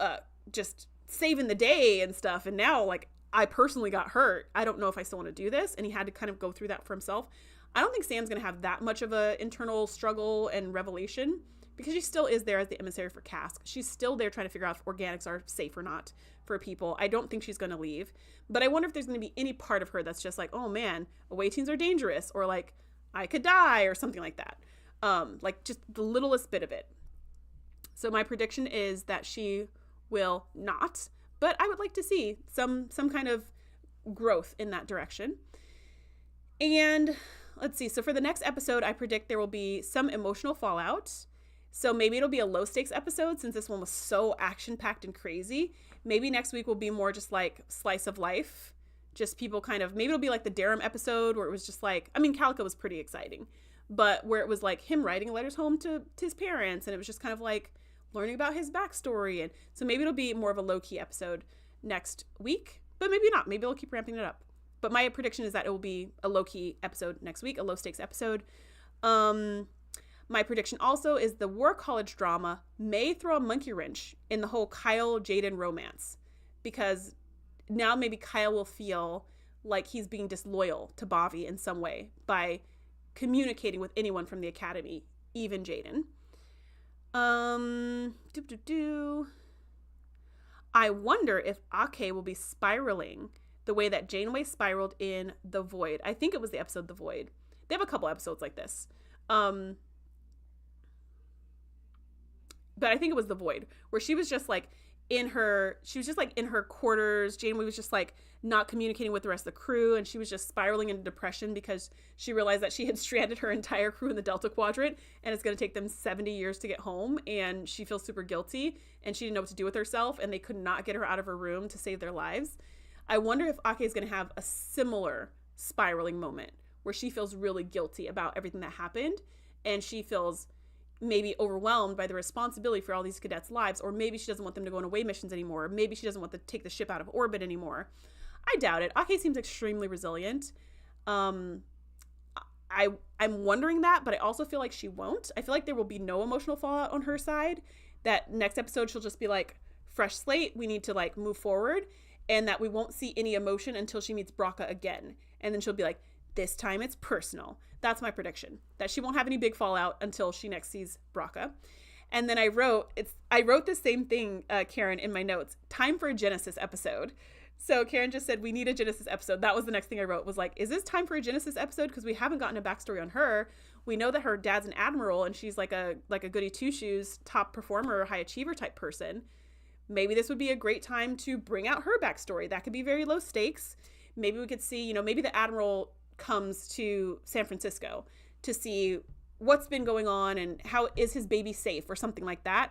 just saving the day and stuff, and now like I personally got hurt. I don't know if I still want to do this. And he had to kind of go through that for himself. I don't think Sam's going to have that much of a internal struggle and revelation, because she still is there as the emissary for Cask. She's still there trying to figure out if organics are safe or not for people. I don't think she's going to leave. But I wonder if there's going to be any part of her that's just like, oh man, away teams are dangerous, or like I could die, or something like that. Like just the littlest bit of it. So my prediction is that she will not. But I would like to see some kind of growth in that direction. And let's see. So for the next episode, I predict there will be some emotional fallout. So maybe it'll be a low stakes episode, since this one was so action packed and crazy. Maybe next week will be more just like slice of life. Just people kind of, maybe it'll be like the Darum episode where it was just like, I mean, Calico was pretty exciting, but where it was like him writing letters home to his parents. And it was just kind of like learning about his backstory. And so maybe it'll be more of a low-key episode next week, but maybe not. Maybe they'll keep ramping it up. But my prediction is that it will be a low-key episode next week, a low-stakes episode. My prediction also is the War College drama may throw a monkey wrench in the whole Kyle-Jaden romance, because now maybe Kyle will feel like he's being disloyal to Bobby in some way by communicating with anyone from the academy, even Jaden. I wonder if Ake will be spiraling the way that Janeway spiraled in The Void. I think it was the episode The Void. They have a couple episodes like this. But I think it was The Void, where she was just like in her quarters. Janeway was just like not communicating with the rest of the crew, and she was just spiraling into depression because she realized that she had stranded her entire crew in the Delta Quadrant, and it's going to take them 70 years to get home, and she feels super guilty, and she didn't know what to do with herself, and they could not get her out of her room to save their lives. I wonder if Ake is going to have a similar spiraling moment where she feels really guilty about everything that happened, and she feels maybe overwhelmed by the responsibility for all these cadets' lives, or maybe she doesn't want them to go on away missions anymore, or maybe she doesn't want to take the ship out of orbit anymore. I doubt it. Ake seems extremely resilient. I'm wondering that, but I also feel like she won't. I feel like there will be no emotional fallout on her side. That next episode she'll just be like, fresh slate, we need to like move forward, and that we won't see any emotion until she meets Braca again. And then she'll be like, this time it's personal. That's my prediction. That she won't have any big fallout until she next sees Braca. And then I wrote the same thing, Karen, in my notes. Time for a Genesis episode. So Karen just said, we need a Genesis episode. That was the next thing I wrote, was like, is this time for a Genesis episode? Because we haven't gotten a backstory on her. We know that her dad's an admiral and she's like a goody two-shoes, top performer, high achiever type person. Maybe this would be a great time to bring out her backstory. That could be very low stakes. Maybe we could see, maybe the admiral comes to San Francisco to see what's been going on and how is his baby safe or something like that.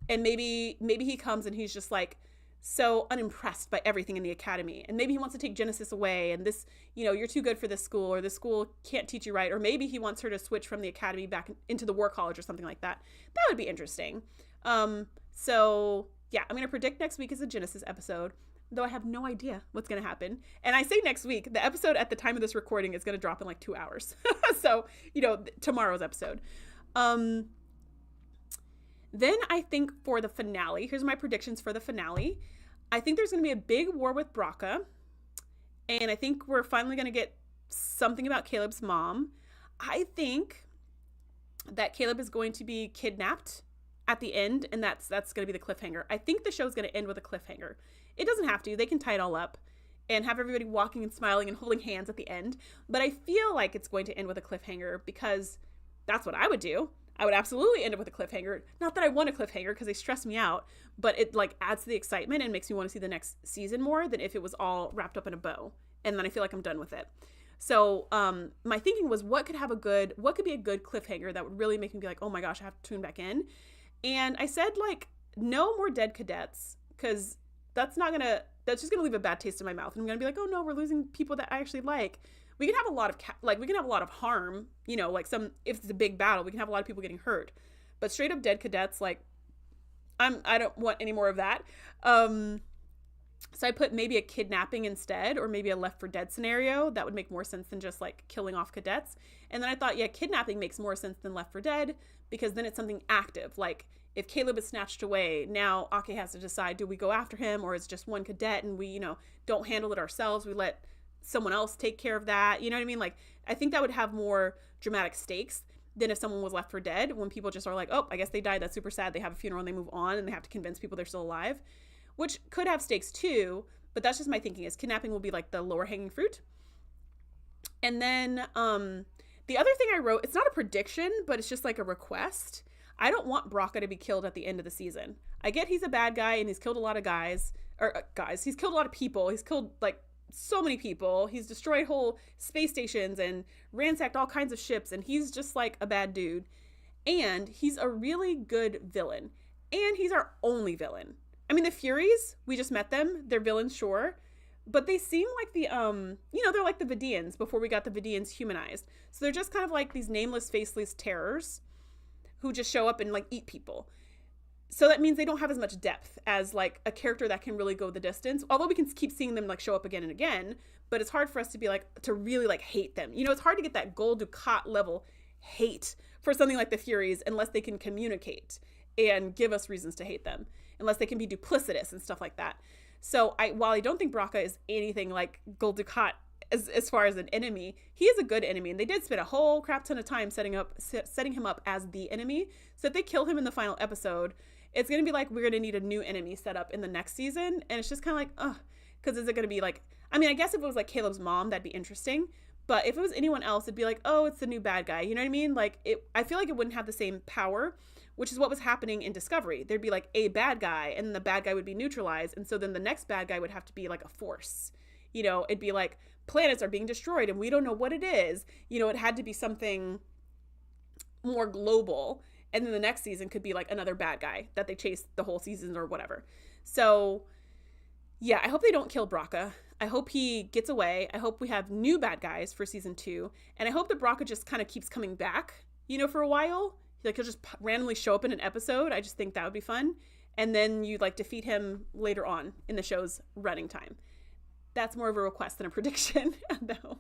And maybe he comes and he's just like so unimpressed by everything in the academy. And maybe he wants to take Genesis away and this, you're too good for this school, or this school can't teach you right. Or maybe he wants her to switch from the academy back into the war college or something like that. That would be interesting. So yeah, I'm going to predict next week is a Genesis episode, though I have no idea what's going to happen. And I say next week, the episode at the time of this recording is going to drop in like 2 hours. So, tomorrow's episode. Then I think for the finale, here's my predictions for the finale. I think there's going to be a big war with Braca. And I think we're finally going to get something about Caleb's mom. I think that Caleb is going to be kidnapped at the end, and that's going to be the cliffhanger. I think the show's going to end with a cliffhanger. It doesn't have to. They can tie it all up and have everybody walking and smiling and holding hands at the end. But I feel like it's going to end with a cliffhanger because that's what I would do. I would absolutely end up with a cliffhanger. Not that I want a cliffhanger because they stress me out, but it like adds to the excitement and makes me want to see the next season more than if it was all wrapped up in a bow. And then I feel like I'm done with it. So my thinking was what could be a good cliffhanger that would really make me be like, oh my gosh, I have to tune back in. And I said like, no more dead cadets, because that's just gonna leave a bad taste in my mouth. And I'm gonna be like, oh no, we're losing people that I actually like. We can have a lot of harm, like if it's a big battle, we can have a lot of people getting hurt. But straight up dead cadets, like I don't want any more of that. So I put maybe a kidnapping instead, or maybe a Left 4 Dead scenario. That would make more sense than just like killing off cadets. And then I thought, yeah, kidnapping makes more sense than Left 4 Dead, because then it's something active. Like if Caleb is snatched away, now Ake has to decide, do we go after him, or it's just one cadet and we, don't handle it ourselves. We let someone else take care of that. You know what I mean? Like, I think that would have more dramatic stakes than if someone was Left 4 Dead, when people just are like, oh, I guess they died. That's super sad. They have a funeral and they move on and they have to convince people they're still alive, which could have stakes too. But that's just my thinking, is kidnapping will be like the lower hanging fruit. And then the other thing I wrote, it's not a prediction, but it's just like a request. I don't want Braca to be killed at the end of the season. I get he's a bad guy and he's killed a lot of he's killed a lot of people. He's killed like so many people. He's destroyed whole space stations and ransacked all kinds of ships, and he's just like a bad dude. And he's a really good villain. And he's our only villain. I mean, the Furies, we just met them. They're villains, sure. But they seem like the, they're like the Vidians before we got the Vidians humanized. So they're just kind of like these nameless, faceless terrors who just show up and like eat people. So that means they don't have as much depth as like a character that can really go the distance. Although we can keep seeing them like show up again and again, but it's hard for us to be like, to really like hate them. It's hard to get that Gul Dukat level hate for something like the Furies unless they can communicate and give us reasons to hate them, unless they can be duplicitous and stuff like that. So while I don't think Braca is anything like Gul Dukat as far as an enemy, he is a good enemy. And they did spend a whole crap ton of time setting him up as the enemy. So if they kill him in the final episode, it's going to be like, we're going to need a new enemy set up in the next season. And it's just kind of like, because is it going to be like, I mean, I guess if it was like Caleb's mom, that'd be interesting. But if it was anyone else, it'd be like, oh, it's the new bad guy. You know what I mean? Like, I feel like it wouldn't have the same power, which is what was happening in Discovery. There'd be like a bad guy, and the bad guy would be neutralized. And so then the next bad guy would have to be like a force. It'd be like planets are being destroyed and we don't know what it is. It had to be something more global. And then the next season could be like another bad guy that they chase the whole season or whatever. So yeah, I hope they don't kill Braca. I hope he gets away. I hope we have new bad guys for season 2. And I hope that Braca just kind of keeps coming back, for a while. Like he'll just randomly show up in an episode. I just think that would be fun. And then you like defeat him later on in the show's running time. That's more of a request than a prediction, though.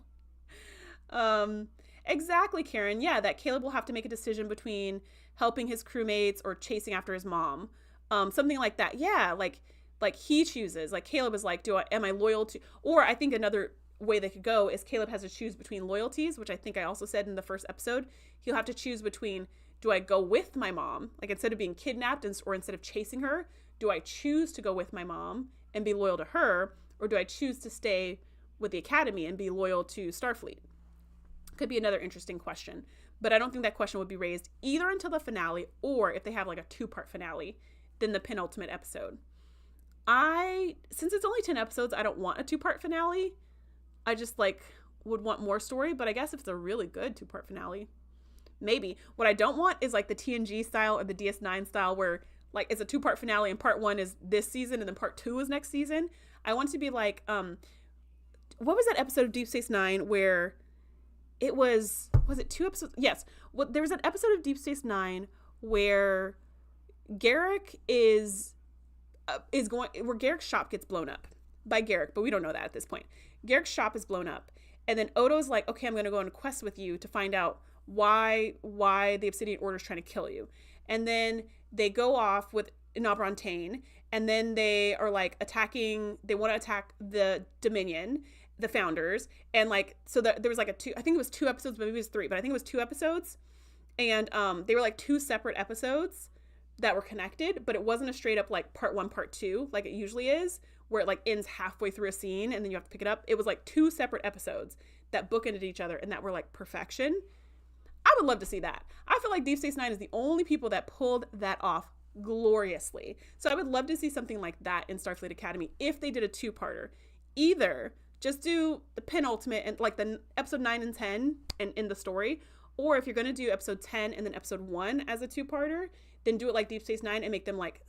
Exactly, Karen. Yeah, that Caleb will have to make a decision between helping his crewmates or chasing after his mom. Something like that. Yeah, like he chooses. Like Caleb is like, am I loyal to, or I think another way they could go is Caleb has to choose between loyalties, which I think I also said in the first episode. He'll have to choose between, do I go with my mom, like instead of being kidnapped or instead of chasing her, do I choose to go with my mom and be loyal to her, or do I choose to stay with the academy and be loyal to Starfleet? Could be another interesting question, but I don't think that question would be raised either until the finale, or if they have like a 2-part finale, then the penultimate episode. Since it's only 10 episodes, I don't want a 2-part finale. I just like would want more story, but I guess if it's a really good 2-part finale, maybe. What I don't want is like the TNG style or the DS9 style where like it's a 2-part finale and part 1 is this season and then part 2 is next season. I want it to be like, what was that episode of Deep Space Nine where it was it 2 episodes? Yes. Well, there was an episode of Deep Space Nine where Garrick is going, where Garrick's shop gets blown up by Garrick, but we don't know that at this point. Garrick's shop is blown up, and then Odo's like, okay, I'm going to go on a quest with you to find out why the Obsidian Order is trying to kill you. And then they go off with Nabrantaine, and then they are like they want to attack the Dominion, the founders, and like, so there was like I think it was 2 episodes, maybe it was 3, but I think it was 2 episodes, and they were like 2 separate episodes that were connected, but it wasn't a straight up like part 1, part 2, like it usually is, where it like ends halfway through a scene and then you have to pick it up. It was like 2 separate episodes that bookended each other and that were like perfection. I would love to see that. I feel like Deep Space Nine is the only people that pulled that off gloriously. So I would love to see something like that in Starfleet Academy if they did a 2-parter. Either just do the penultimate and like the episode 9 and 10 and in the story, or if you're going to do episode 10 and then episode 1 as a 2-parter, then do it like Deep Space Nine and make them like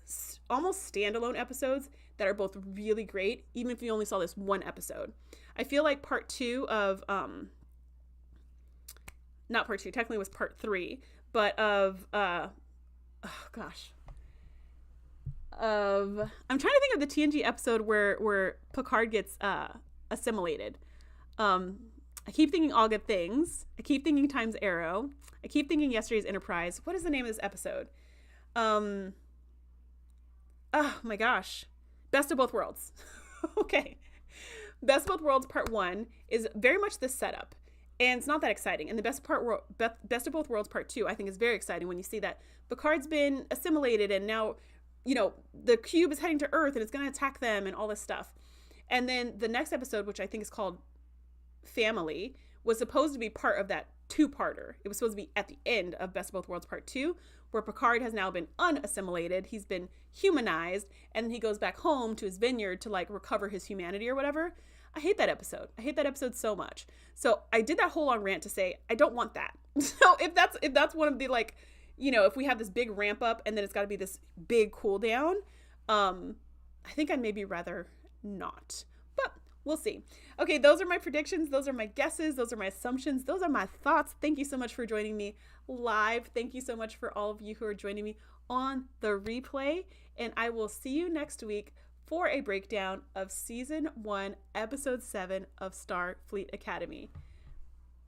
almost standalone episodes that are both really great, even if you only saw this 1 episode. I feel like part 2 of, not part 2, technically it was part 3, but of, I'm trying to think of the TNG episode where Picard gets assimilated. I keep thinking All Good Things. I keep thinking Time's Arrow. I keep thinking Yesterday's Enterprise. What is the name of this episode? Oh my gosh. Best of Both Worlds. Okay. Best of Both Worlds part 1 is very much the setup, and it's not that exciting. And the Best of Both Worlds part 2, I think, is very exciting when you see that Picard's been assimilated and now, you know, the cube is heading to Earth and it's going to attack them and all this stuff. And then the next episode, which I think is called Family, was supposed to be part of that 2-parter. It was supposed to be at the end of Best of Both Worlds part 2, where Picard has now been unassimilated. He's been humanized, and then he goes back home to his vineyard to like recover his humanity or whatever. I hate that episode. I hate that episode so much. So I did that whole long rant to say I don't want that. So if that's one of the, like, you know, if we have this big ramp up and then it's got to be this big cool down, I think I'd maybe rather not. But we'll see. Okay, those are my predictions. Those are my guesses. Those are my assumptions. Those are my thoughts. Thank you so much for joining me live. Thank you so much for all of you who are joining me on the replay. And I will see you next week for a breakdown of Season 1, Episode 7 of Starfleet Academy.